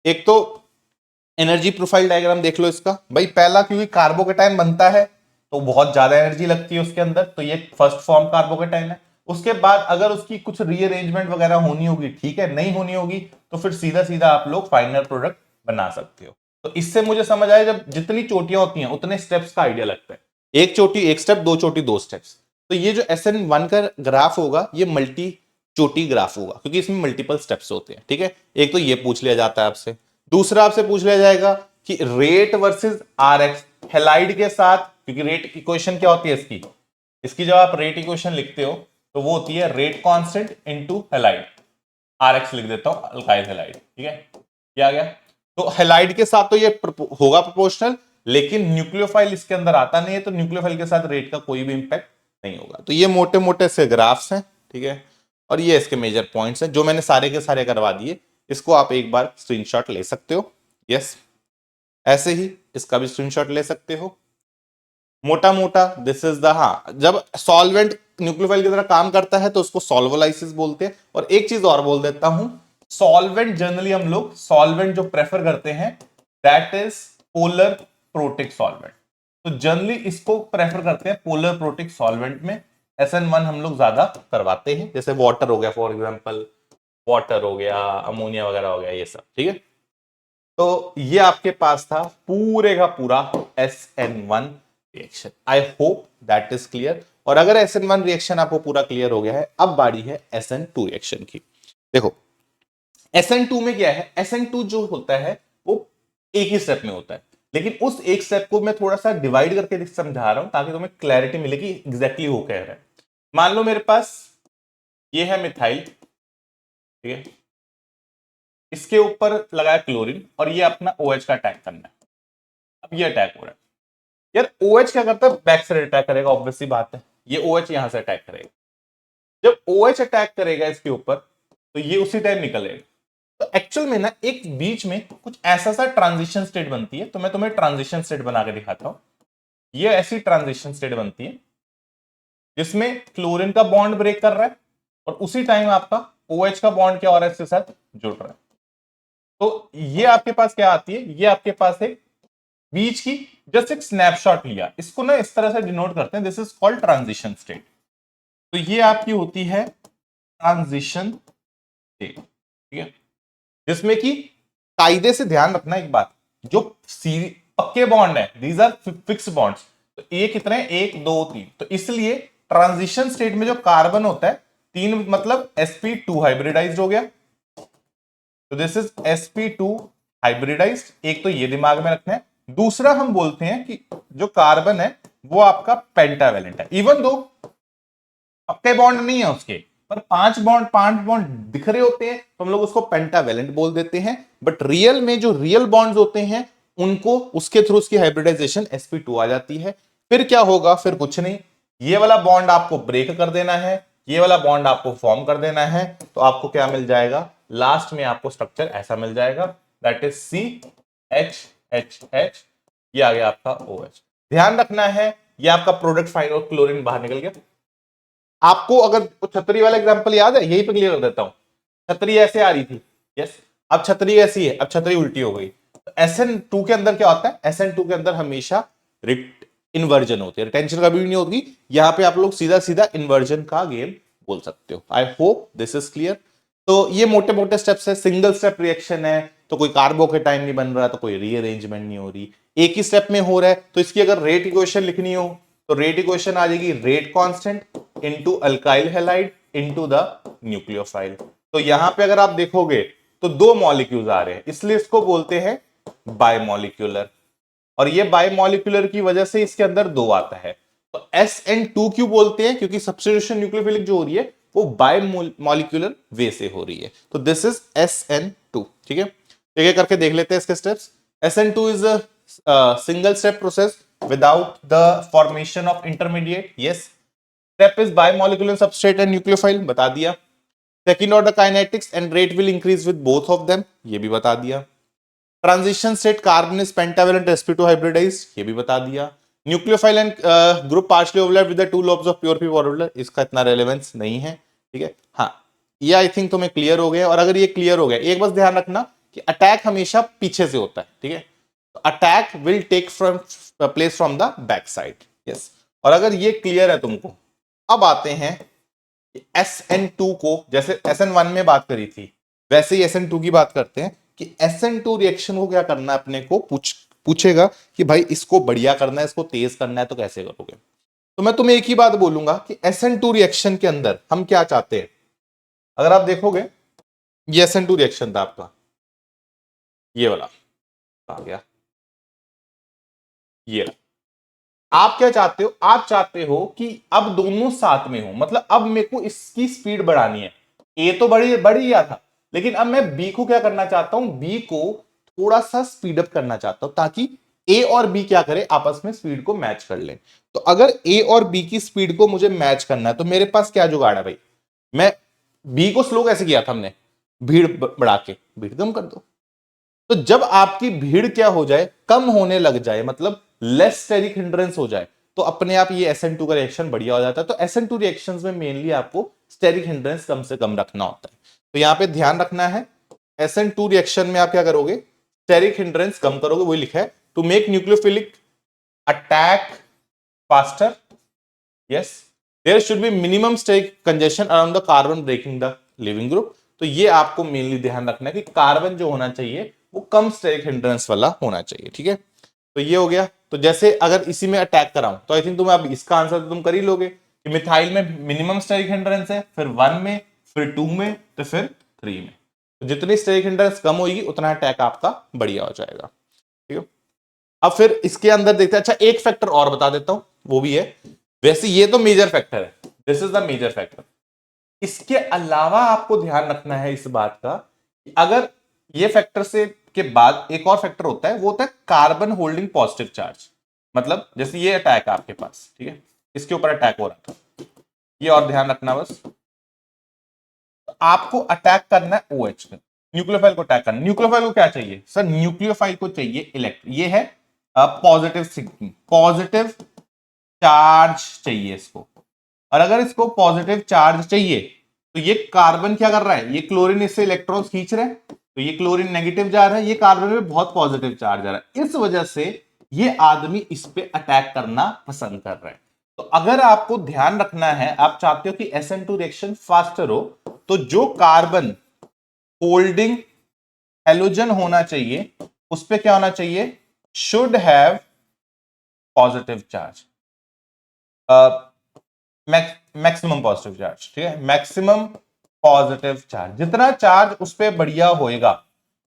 एक तो एनर्जी प्रोफाइल डायग्राम देख लो इसका भाई। पहला, क्योंकि कार्बोकेटाइन बनता है तो बहुत ज्यादा एनर्जी लगती है उसके अंदर, तो ये फर्स्ट फॉर्म कार्बोकेटाइन है। उसके बाद अगर उसकी कुछ रीअरेंजमेंट वगैरह होनी होगी, ठीक है, नहीं होनी होगी तो फिर सीधा सीधा आप लोग फाइनल प्रोडक्ट बना सकते हो। तो इससे मुझे समझ आया, जब जितनी चोटियां होती हैं उतने स्टेप्स का आइडिया लगता है। एक चोटी एक स्टेप, दो चोटी दो स्टेप्स। तो ये जो SN1 का ग्राफ होगा ये मल्टी चोटी ग्राफ होगा, क्योंकि इसमें मल्टीपल स्टेप्स होते हैं। ठीक है, एक तो ये पूछ लिया जाता है आपसे। दूसरा आपसे पूछ लिया जाएगा कि रेट वर्सेस RX हेलाइड के साथ, क्योंकि रेट इक्वेशन क्या होती है इसकी, इसकी जब आप रेट इक्वेशन लिखते हो तो वो होती है rate constant into halide. RX लिख देता हूं, अल्काइल हेलाइड। ठीक है, क्या आ गया। तो हेलाइड के साथ तो ये होगा प्रोपोर्शनल, लेकिन न्यूक्लियोफाइल इसके अंदर आता नहीं है, तो न्यूक्लियोफाइल के साथ रेट का कोई भी इंपैक्ट नहीं होगा। तो ये मोटे मोटे से ग्राफ्स हैं। ठीक है, और ये इसके मेजर पॉइंट्स हैं जो मैंने सारे के सारे करवा दिए। इसको आप एक बार स्क्रीनशॉट ले सकते हो। यस, ऐसे ही इसका भी स्क्रीनशॉट ले सकते हो। मोटा मोटा दिस इज द, हाँ, जब सॉल्वेंट न्यूक्लियोफाइल की तरह काम करता है तो उसको सॉल्वोलाइसिस बोलते हैं। और एक चीज और बोल देता हूं, सॉल्वेंट जनरली हम लोग सॉल्वेंट जो प्रेफर करते हैं that is polar protic solvent. तो जनरली इसको प्रेफर करते हैं पोलर प्रोटिक सॉल्वेंट में। SN1 हम लोग ज्यादा करवाते हैं, जैसे वाटर हो गया, फॉर एग्जांपल वाटर हो गया, अमोनिया वगैरह हो गया, ये सब। ठीक है, तो ये आपके पास था पूरे का पूरा SN1 reaction. I hope that is clear. और अगर SN1 रिएक्शन आपको पूरा क्लियर हो गया है, अब बारी है SN2 रिएक्शन की। देखो SN2 में क्या है, SN2 जो होता है वो एक ही स्टेप में होता है, लेकिन उस एक स्टेप को मैं थोड़ा सा डिवाइड करके समझा रहा हूं ताकि तुम्हें क्लैरिटी मिले कि एग्जैक्टली वो कह रहा है। मान लो मेरे पास ये है मिथाइल, ठीक है, इसके ऊपर लगाया क्लोरीन और ये अपना OH का अटैक करना है। अब ये अटैक हो रहा है यार, OH क्या करता है, बैक से अटैक करेगा, ऑब्वियस सी बात है। ये OH यहां से अटैक करेगा। जब OH अटैक करेगा इसके ऊपर तो ये उसी टाइम निकलेगा। तो एक्चुअल में ना एक बीच में कुछ ऐसा सा ट्रांजिशन स्टेट बनती है, तो मैं तुम्हें ट्रांजिशन स्टेट बना के दिखाता हूं। ये ऐसी ट्रांजिशन स्टेट बनती है जिसमें क्लोरीन का बॉन्ड ब्रेक कर रहा है और उसी टाइम आपका OH का बॉन्ड क्या हो रहा है, इसके साथ जुड़ रहा है। तो ये आपके पास क्या आती है, ये आपके पास एक बीच की जस्ट एक स्नैपशॉट लिया, इसको ना इस तरह से डिनोट करते हैं, this is called transition state. तो ये आपकी होती है ट्रांजिशन स्टेट। ठीक है, जिसमें कि कायदे से ध्यान रखना एक बात, जो पक्के बॉन्ड है दीज आर फिक्स बॉन्ड्स। तो ये कितने हैं, 1 2 3। तो इसलिए ट्रांजिशन स्टेट में जो कार्बन होता है 3, मतलब sp2 हाइब्रिडाइज्ड हो गया। तो दिस इज sp2 हाइब्रिडाइज्ड। एक तो ये दिमाग में रखना है। दूसरा हम बोलते हैं कि जो कार्बन है वो आपका पेंटावेलेंट है, इवन दो पक्के बॉन्ड नहीं है उसके, पर 5 बॉन्ड दिख रहे होते हैं तो हम लोग उसको पेंटावेलेंट बोल देते हैं। बट रियल में जो रियल बॉन्ड्स होते हैं उनको उसके थ्रू उसकी हाइब्रिडाइजेशन sp2 आ जाती है। फिर क्या होगा, फिर कुछ नहीं, ये वाला बॉन्ड आपको ब्रेक कर देना है, ये वाला बॉन्ड आपको फॉर्म कर देना है, तो आपको क्या मिल जाएगा, लास्ट में आपको स्ट्रक्चर ऐसा मिल जाएगा, दैट इज CHHH। ये आ गया आपका OH। ध्यान रखना है ये आपका प्रोडक्ट फाइन और क्लोरीन बाहर निकल गया। आपको अगर छतरी वाला एग्जांपल याद है, यही पे क्लियर कर देता हूं। छतरी ऐसे आ रही थी, यस, अब छतरी ऐसी है, अब छतरी उल्टी हो गई। तो SN2 के अंदर क्या होता है, SN2 के अंदर हमेशा इन्वर्जन होती है, रिटेंशन कभी भी नहीं होती। यहां पे आप लोग सीधा सीधा इन्वर्जन का गेम बोल सकते हो। I hope this is clear. तो ये मोटे मोटे स्टेप्स है, सिंगल स्टेप रिएक्शन है, तो कोई कार्बोकेटाइन नहीं बन रहा, तो कोई रीअरेंजमेंट नहीं हो रही, एक ही स्टेप में हो रहा है। तो इसकी अगर रेट इक्वेशन लिखनी हो तो रेट इक्वेशन आ जाएगी, rate constant into alkyl halide into the nucleophile. तो यहां पे अगर आप देखोगे तो 2 मॉलिक्यूल्स आ रहे हैं, इसलिए इसको बोलते हैं बायमॉलिक्यूलर। और ये बायमॉलिक्यूलर की वजह से इसके अंदर 2 आता है। तो SN2 क्यों बोलते हैं, क्योंकि सब्स्टिट्यूशन न्यूक्लियोफिलिक जो हो रही है वो बाय मॉलिक्यूलर वे से हो रही है। तो दिस इज SN2। ठीक है, तो ये करके देख लेते हैं इसके steps. SN2 is a single step process without the formation of intermediate. Yes, step is bimolecular substrate and nucleophile, बता दिया। Second order kinetics and rate will increase with both of them, ये भी बता दिया। Transition state carbon is pentavalent sp2 hybridized, ये भी बता दिया। Nucleophile and group partially overlap with the two lobes of pure p orbital, इसका इतना रेलेवेंस नहीं है। ठीक है, हाँ ये आई थिंक तुम्हें क्लियर हो गया। और अगर ये क्लियर हो गया, एक बस ध्यान रखना कि अटैक हमेशा पीछे से होता है। ठीक है, तो attack will take from place from the back side. Yes, और अगर ये क्लियर है तुमको, अब आते हैं SN2 को, जैसे SN1 में बात करी थी वैसे ही SN2 की बात करते हैं कि SN2 रिएक्शन को क्या करना है, अपने को पूछेगा कि भाई इसको बढ़िया करना है, इसको तेज करना है, तो कैसे करोगे। तो मैं तुम्हें एक ही बात बोलूंगा कि SN2 रिएक्शन के अंदर हम क्या चाहते हैं। अगर आप देखोगे, ये SN2 रिएक्शन था आपका, ये वाला आ गया, ये आप क्या चाहते हो, आप चाहते हो कि अब दोनों साथ में हो, मतलब अब मेरे को इसकी स्पीड बढ़ानी है। ए तो बढ़ गया था, लेकिन अब मैं बी को क्या करना चाहता हूं, बी को थोड़ा सा स्पीड अप करना चाहता हूं, ताकि ए और बी क्या करे, आपस में स्पीड को मैच कर ले। तो अगर ए और बी की स्पीड को मुझे मैच करना है, तो मेरे पास क्या जुगाड़ है भाई, मैं बी को स्लो कैसे किया था हमने, भीड़ बढ़ा के भीड़ कम कर दो। तो जब आपकी भीड़ क्या हो जाए, कम होने लग जाए, मतलब लेस स्टेरिक हिंड्रेंस हो जाए, तो अपने आप ये SN2 का रिएक्शन बढ़िया हो जाता है। तो SN2 रिएक्शंस में मेनली आपको स्टेरिक हिंड्रेंस कम से कम रखना होता है। तो यहां पे ध्यान रखना है, SN2 रिएक्शन में आप क्या करोगे, स्टेरिक हिंड्रेंस कम करोगे, वही लिखा है, to make nucleophilic attack faster. Yes, there should be minimum steric congestion around the carbon breaking the leaving group. तो ये आपको मेनली ध्यान रखना है कि कार्बन जो होना चाहिए वो कम स्टेरिक हिंड्रेंस वाला होना चाहिए। ठीक है, तो ये हो गया। तो जैसे अगर इसी में अटैक कराऊं, तो आई थिंक तुम्हें अब इसका आंसर तो तुम कर ही लोगे कि मिथाइल में मिनिमम स्टेरिक हिंड्रेंस है, फिर 1 में, फिर 2 में, तो फिर 3 में। तो जितनी स्टेरिक हिंड्रेंस कम होगी उतना अटैक आपका बढ़िया हो जाएगा। ठीक है, अब फिर इसके अंदर देखते हैं। अच्छा, एक फैक्टर और बता देता हूं, वो भी है, वैसे ये तो मेजर फैक्टर है, this is the major factor. इसके अलावा आपको ध्यान रखना है इस बात का कि अगर ये फैक्टर से के बाद एक और फैक्टर होता है, वो होता है कार्बन होल्डिंग पॉजिटिव चार्ज। मतलब जैसे ये अटैक है आपके पास, ठीक है, इसके ऊपर अटैक हो रहा था, ये और ध्यान रखना बस। तो आपको अटैक करना है OH में, न्यूक्लियोफाइल को अटैक करना। न्यूक्लियोफाइल को क्या चाहिए सर, न्यूक्लियोफाइल को चाहिए इलेक्ट्रॉन, ये है पॉजिटिव सिग्नल, पॉजिटिव चार्ज चाहिए इसको। और अगर इसको पॉजिटिव चार्ज चाहिए, तो ये कार्बन क्या कर रहा है, ये क्लोरीन इससे इलेक्ट्रॉन्स खींच रहे हैं, तो ये क्लोरीन नेगेटिव जा रहा है, ये कार्बन में बहुत पॉजिटिव चार्ज आ रहा है। इस वजह से ये आदमी इस पे अटैक करना पसंद कर रहा है। तो अगर आपको ध्यान रखना है, आप चाहते हो कि SN2 रिएक्शन फास्टर हो, तो जो कार्बन होल्डिंग हेलोजन होना चाहिए उस पे क्या होना चाहिए, should have positive charge, maximum positive charge. ठीक है, मैक्सिमम पॉजिटिव चार्ज, जितना चार्ज उस पर बढ़िया होएगा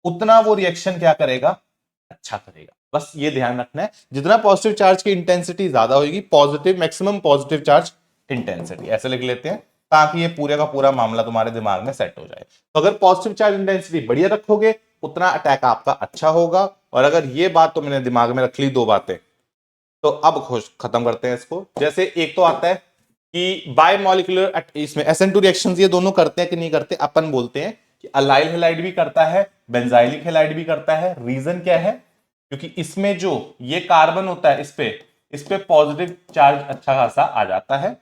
उतना वो रिएक्शन क्या करेगा, अच्छा करेगा। बस ये ध्यान रखना है, जितना पॉजिटिव चार्ज की इंटेंसिटी ज्यादा होगी, positive maximum positive charge intensity, ऐसे लिख लेते हैं, ताकि ये पूरे का पूरा मामला तुम्हारे दिमाग में सेट हो जाए। तो अगर पॉजिटिव चार्ज इंटेंसिटी बढ़िया रखोगे, उतना अटैक आपका अच्छा होगा। और अगर ये बात तो मैंने दिमाग में रख ली, दो बातें, तो अब खत्म करते हैं इसको। जैसे एक तो आता है कि बाय मॉलिक्यूलर, इसमें SN2 रिएक्शंस ये दोनों करते हैं कि नहीं करते, अपन बोलते हैं कि अलाइल हैलाइड भी करता है, बेंजाइलिक हैलाइड भी करता है। रीजन क्या है, क्योंकि इसमें जो ये कार्बन होता है, इस पे पॉजिटिव चार्ज अच्छा खासा आ जाता है,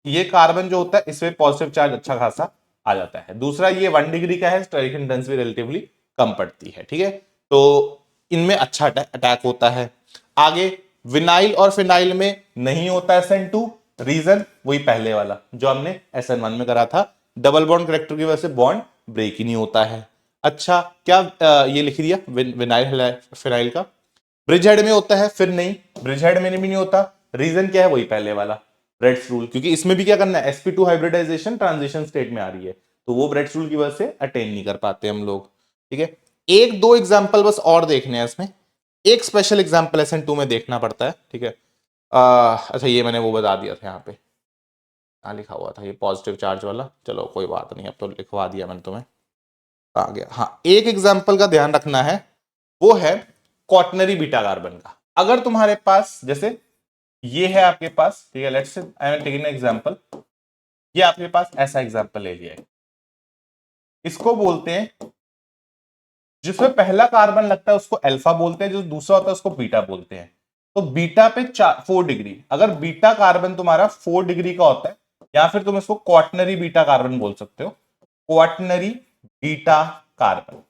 ये कार्बन जो होता है इस पे पॉजिटिव चार्ज अच्छा खासा आ जाता है। दूसरा, ये 1 डिग्री का है, स्टेरिक हिंड्रेंस भी रिलेटिवली कम पड़ती है। ठीक है, तो इनमें अच्छा अटैक होता है। आगे विनाइल और फिनाइल में नहीं होता SN2, रीजन वही पहले वाला जो हमने SN1 में करा था, डबल बॉन्ड करेक्टर की वजह से बॉन्ड ब्रेक ही नहीं होता है। अच्छा, क्या ये लिख दिया विनाइल फिनाइल का ब्रिज हेड में होता है, फिर नहीं, ब्रिज हेड में भी नहीं होता। रीजन क्या है, वही पहले वाला ब्रेड्स रूल, क्योंकि इसमें भी क्या करना है, sp2 हाइब्रिडाइजेशन ट्रांजिशन स्टेट में आ रही है, तो वो ब्रेड्स रूल की वजह से अटेन नहीं कर पाते हम लोग। ठीक है, एक दो एग्जांपल बस और देखने हैं इसमें, एक स्पेशल एग्जांपल SN2 में देखना पड़ता है। ठीक है, अच्छा ये मैंने वो बता दिया था यहाँ पे, क्या लिखा हुआ था ये पॉजिटिव चार्ज वाला, चलो कोई बात नहीं, अब तो लिखवा दिया मैंने तुम्हें, आ गया। हाँ, एक एग्जाम्पल का ध्यान रखना है, वो है क्वाटनरी बीटा कार्बन का। अगर तुम्हारे पास जैसे ये है आपके पास, ठीक है, let's say I am taking an example, ये आपके पास ऐसा एग्जांपल ले लिया है, इसको बोलते हैं, जिसमें पहला कार्बन लगता है उसको अल्फा बोलते हैं, जो दूसरा होता है उसको बीटा बोलते हैं। तो बीटा पे 4 डिग्री, अगर बीटा कार्बन तुम्हारा 4 डिग्री का होता है, या फिर तुम इसको क्वाटनरी बीटा कार्बन बोल सकते हो, क्वाटनरी बीटा कार्बन।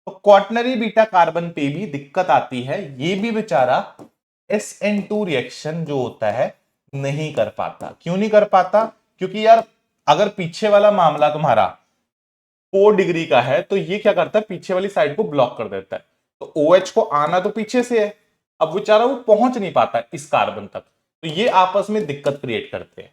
तो क्वाटनरी बीटा कार्बन पे भी दिक्कत आती है, ये भी बेचारा SN2 रिएक्शन जो होता है नहीं कर पाता। क्यों नहीं कर पाता? क्योंकि यार अगर पीछे वाला मामला तुम्हारा 4 डिग्री का है तो ये क्या करता है, पीछे वाली साइड को ब्लॉक कर देता है। तो OH को आना तो पीछे से है, अब बेचारा वो पहुंच नहीं पाता इस कार्बन तक, तो ये आपस में दिक्कत क्रिएट करते हैं।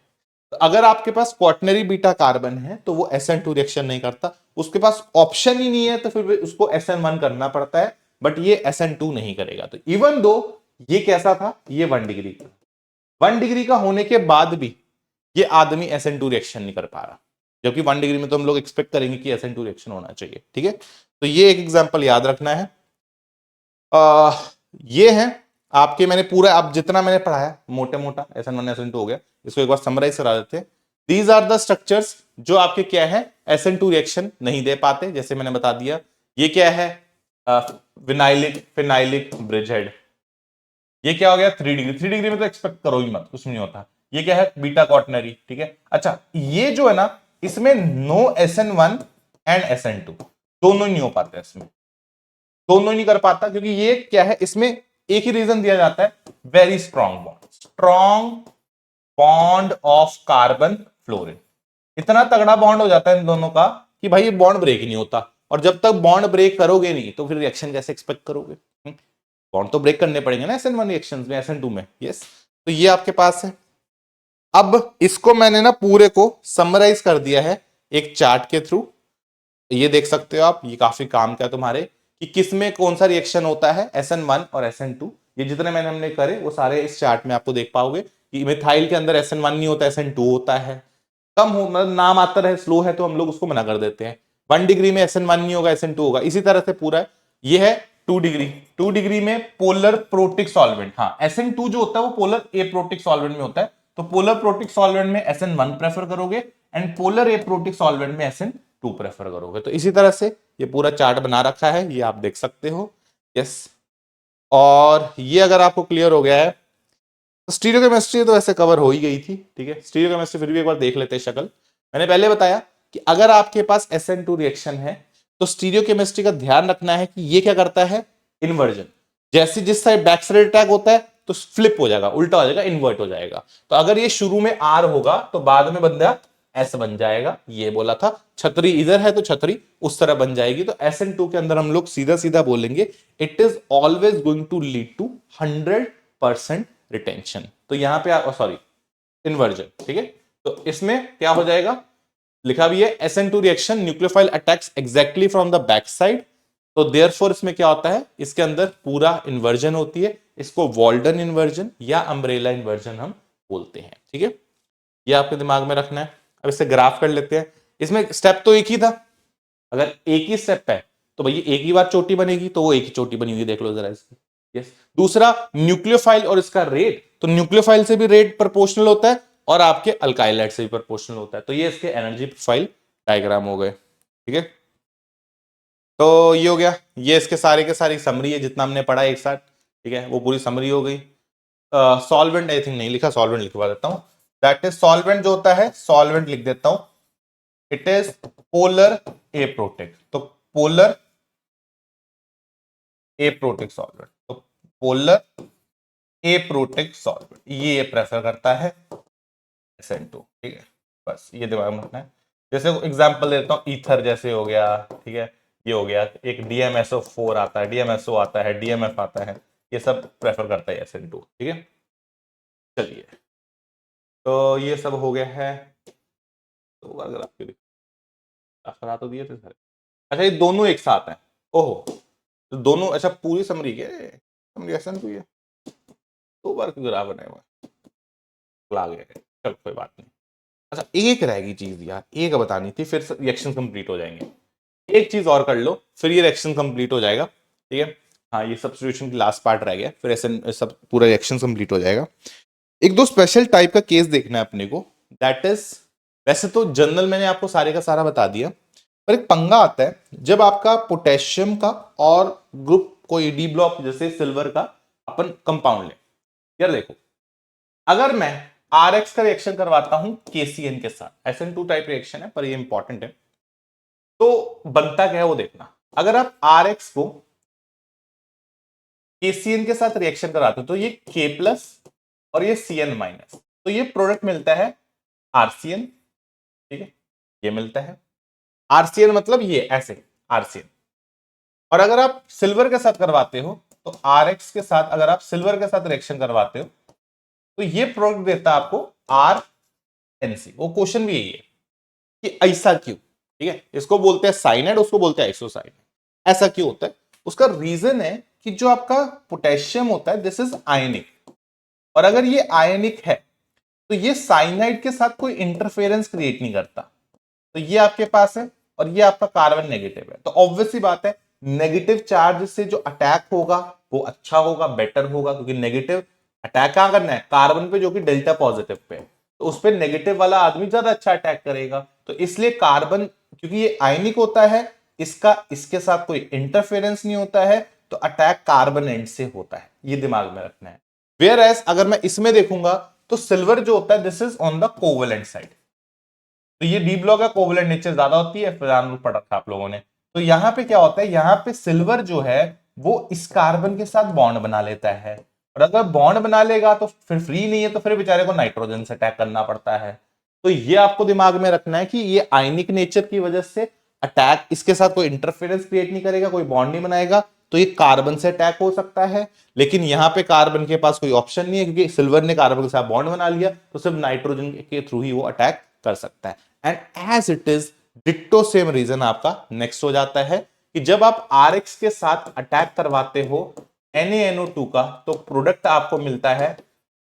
तो अगर आपके पास क्वाटनरी बीटा कार्बन है तो वो SN2 रिएक्शन नहीं करता, उसके पास ऑप्शन ही नहीं है, तो फिर उसको SN1 करना पड़ता है, बट ये SN2 नहीं करेगा। तो इवन दो ये कैसा था, ये 1 डिग्री का, 1 डिग्री का होने के बाद भी ये आदमी SN2 रिएक्शन नहीं कर पा रहा, जबकि 1 डिग्री में तो हम लोग एक्सपेक्ट करेंगे कि SN2 रिएक्शन होना चाहिए। ठीक है, तो ये एक एग्जांपल याद रखना है। ये है आपके, मैंने पूरा अब जितना मैंने पढ़ाया मोटे मोटा SN1 SN2 हो गया, इसको एक बार समराइज करा देते हैं। दीज आर द स्ट्रक्चर्स जो आपके क्या है, SN2 रिएक्शन नहीं दे पाते, जैसे मैंने बता दिया। ये क्या है, विनाइलिक फिनाइलिक ब्रिज हेड। ये क्या हो गया, 3 डिग्री, 3 डिग्री में तो एक्सपेक्ट करो ही मत, कुछ नहीं होता। ये क्या है, बीटा क्वाटनरी। ठीक है, अच्छा ये जो है ना, इसमें नो SN1 एंड SN2 दोनों ही नहीं हो पाते, इसमें दोनों ही नहीं कर पाता, क्योंकि ये क्या है, इसमें एक ही रीजन दिया जाता है, very strong bond, strong bond of carbon fluorine. इतना तगड़ा बॉन्ड हो जाता है इन दोनों का कि भाई ये बॉन्ड ब्रेक ही नहीं होता, और जब तक बॉन्ड ब्रेक करोगे नहीं तो फिर रिएक्शन कैसे एक्सपेक्ट करोगे? बॉन्ड तो ब्रेक करने पड़ेंगे ना SN1 रिएक्शंस में, SN2 में। यस, तो ये आपके पास है। अब इसको मैंने ना पूरे को समराइज कर दिया है एक चार्ट के थ्रू, ये देख सकते हो आप, ये काफी काम का तुम्हारे कि किस में कौन सा रिएक्शन होता है, SN1 और SN2। ये जितने मैंने हमने करे वो सारे इस चार्ट में आपको देख पाओगे कि मिथाइल के अंदर SN1 नहीं होता, SN2 होता है। कम हो मतलब नाम आता है, स्लो है तो हम लोग उसको मना कर देते हैं। 1 डिग्री में SN1 नहीं होगा, SN2 होगा, इसी तरह से पूरा है। ये है 2 डिग्री, 2 डिग्री में पोलर प्रोटिक सॉल्वेंट, हाँ SN2 जो होता है वो पोलर एप्रोटिक सॉल्वेंट में होता है, तो पोलर प्रोटिक सॉल्वेंट में SN1 प्रेफर करोगे, एंड पोलर एप्रोटिक सॉल्वेंट में SN2 प्रेफर करोगे। तो इसी तरह से ये पूरा चार्ट बना रखा है, ये आप देख सकते हो। यस, और ये अगर आपको क्लियर हो गया है, स्टीरियोकेमिस्ट्री तो वैसे कवर हो ही गई थी। ठीक है, स्टीरियोकेमिस्ट्री फिर भी एक बार देख लेते हैं शक्ल। मैंने पहले बताया कि अगर आपके पास SN2 रिएक्शन है तो स्टीरियोकेमिस्ट्री का ध्यान रखना है कि ये क्या करता है, इन्वर्जन। जैसे जिस साइड बैक साइड अटैक होता है तो फ्लिप हो जाएगा, उल्टा हो जाएगा, इन्वर्ट हो जाएगा। तो अगर ये शुरू में R होगा तो बाद में बंदा S बन जाएगा, ये बोला था। छतरी इधर है तो छतरी उस तरह बन जाएगी। तो SN2 के अंदर हम लोग सीधा सीधा बोलेंगे, it is always going to lead to 100% retention. तो यहां पे सॉरी, इन्वर्जन। ठीक है, तो इसमें क्या हो जाएगा, लिखा भी है SN2 reaction nucleophile attacks exactly from the back side. तो देयरफॉर इसमें क्या होता है, इसके अंदर पूरा इन्वर्जन होती है, इसको वॉल्डन इन्वर्जन या अम्ब्रेला इन्वर्जन हम बोलते हैं। ठीक है, ये आपके दिमाग में रखना है। अब इससे ग्राफ कर लेते हैं। इसमें स्टेप तो एक ही था, अगर एक ही स्टेप है तो भैया एक ही बार चोटी बनेगी, तो वो एक ही चोटी बनी हुई देख लो जरा इसकी। यस, दूसरा न्यूक्लियोफाइल और इसका रेट, तो न्यूक्लियोफाइल से भी रेट प्रोपोर्शनल होता है और आपके अल्काइलाइड से भी प्रोपोर्शनल होता है। तो ये इसके एनर्जी प्रोफाइल डायग्राम हो गए। ठीक है, तो ये हो गया, ये इसके सारे के सारी समरी है जितना हमने पढ़ा एक साथ। ठीक है, वो पूरी समरी हो गई। सॉल्वेंट आई थिंक नहीं लिखा, सॉल्वेंट लिखवा देता हूं। दैट इज सॉल्वेंट जो होता है, सॉल्वेंट लिख देता हूं, इट इज पोलर एप्रोटिक। तो पोलर एप्रोटिक सॉल्वेंट, तो पोलर एप्रोटिक सॉल्वेंट ये प्रेफर करता है SN2। ठीक है, बस ये दिमाग में रखना है। जैसे एग्जांपल देता हूं, ईथर जैसे हो गया। ठीक है, ये हो गया, एक DMSO4 आता है, DMSO आता है, DMF आता है, ये सब प्रेफर करता है SN2। ठीक है, चलिए, तो ये सब हो गया है। तो अगर आपके करा तो दिए थे सारे। अच्छा, ये दोनों एक साथ हैं, ओहो, तो दोनों, अच्छा पूरी समरी के समरी SN2 है, 2 बार क्यों ग्राफ बनाए हुए, ला गए, चल कोई बात नहीं। अच्छा एक रहेगी चीज यार, एक बतानी थी, फिर रिएक्शन कंप्लीट हो जाएंगे। एक चीज और कर लो, फिर ये रिएक्शन कंप्लीट हो जाएगा, ठीक है। हाँ ये सब्स्टिट्यूशन की लास्ट पार्ट रह गया, फिर ऐसे सब पूरा रिएक्शन कंप्लीट हो जाएगा। एक दो स्पेशल टाइप का केस देखना है अपने को, दैट इज, वैसे तो जनरल मैंने आपको सारे का सारा बता दिया, पर एक पंगा आता है जब आपका पोटेशियम का और ग्रुप कोई डी ब्लॉक जैसे सिल्वर का अपन कंपाउंड ले। यार देखो, अगर मैं आर एक्स का रिएक्शन करवाता हूं केसीएन के साथ, SN2 टाइप रिएक्शन है पर ये इंपॉर्टेंट है, तो बनता क्या है वो देखना। अगर आप आर एक्स को केसीएन के साथ रिएक्शन कराते हो तो ये के प्लस और ये सीएन माइनस, तो ये प्रोडक्ट मिलता है आरसीएन, ठीक है, ये मिलता है आरसीएन, मतलब ये ऐसे आरसीएन। और अगर आप सिल्वर के साथ करवाते हो तो आर एक्स के साथ, अगर आप सिल्वर के साथ रिएक्शन करवाते हो तो ये प्रोडक्ट देता है आपको आर एनसी। वो क्वेश्चन भी यही है कि ऐसा क्यों, ठीक है, इसको बोलते हैं साइनाइड, उसको बोलते हैं आइसोसाइनाइड, ऐसा क्यों होता है। उसका रीजन है कि जो आपका पोटेशियम होता है दिस इज आयनिक, और अगर ये आयनिक है तो ये साइनाइड के साथ कोई इंटरफेरेंस क्रिएट नहीं करता। तो ये आपके पास है और ये आपका कार्बन नेगेटिव है, तो ऑब्वियस सी बात है नेगेटिव चार्ज से जो अटैक होगा वो अच्छा होगा, बेटर होगा, क्योंकि नेगेटिव अटैक कहां करना है, कार्बन पे जो कि डेल्टा पॉजिटिव पे है, तो उस पर नेगेटिव वाला आदमी ज्यादा अच्छा अटैक करेगा। तो इसलिए कार्बन, क्योंकि ये आयनिक होता है, इसका इसके साथ कोई इंटरफेरेंस नहीं होता है, तो अटैक कार्बन एंड से होता है, ये दिमाग में रखना है। वेयर एज अगर मैं इसमें देखूंगा तो सिल्वर जो होता है this is on the covalent side, तो ये डी ब्लॉक है, कोवेलेंट नेचर ज्यादा होती है, पढ़ रखा आप लोगों ने। तो यहां पे क्या होता है, यहां पे सिल्वर जो है वो इस कार्बन के साथ बॉन्ड बना लेता है, और अगर बॉन्ड बना लेगा तो फिर फ्री नहीं है, तो फिर बेचारे को नाइट्रोजन से अटैक करना पड़ता है। तो ये आपको दिमाग में रखना है कि ये आयनिक नेचर की वजह से अटैक, इसके साथ कोई इंटरफेरेंस क्रिएट नहीं करेगा, कोई बॉन्ड नहीं बनाएगा, तो ये कार्बन से अटैक हो सकता है। लेकिन यहां पे कार्बन के पास कोई ऑप्शन नहीं है, क्योंकि सिल्वर ने कार्बन के साथ बॉन्ड बना लिया, तो सिर्फ नाइट्रोजन के थ्रू ही वो अटैक कर सकता है। And as it is ditto same reason आपका नेक्स्ट हो जाता है कि जब आप RX के साथ अटैक करवाते हो NaNO2 का, तो प्रोडक्ट आपको मिलता है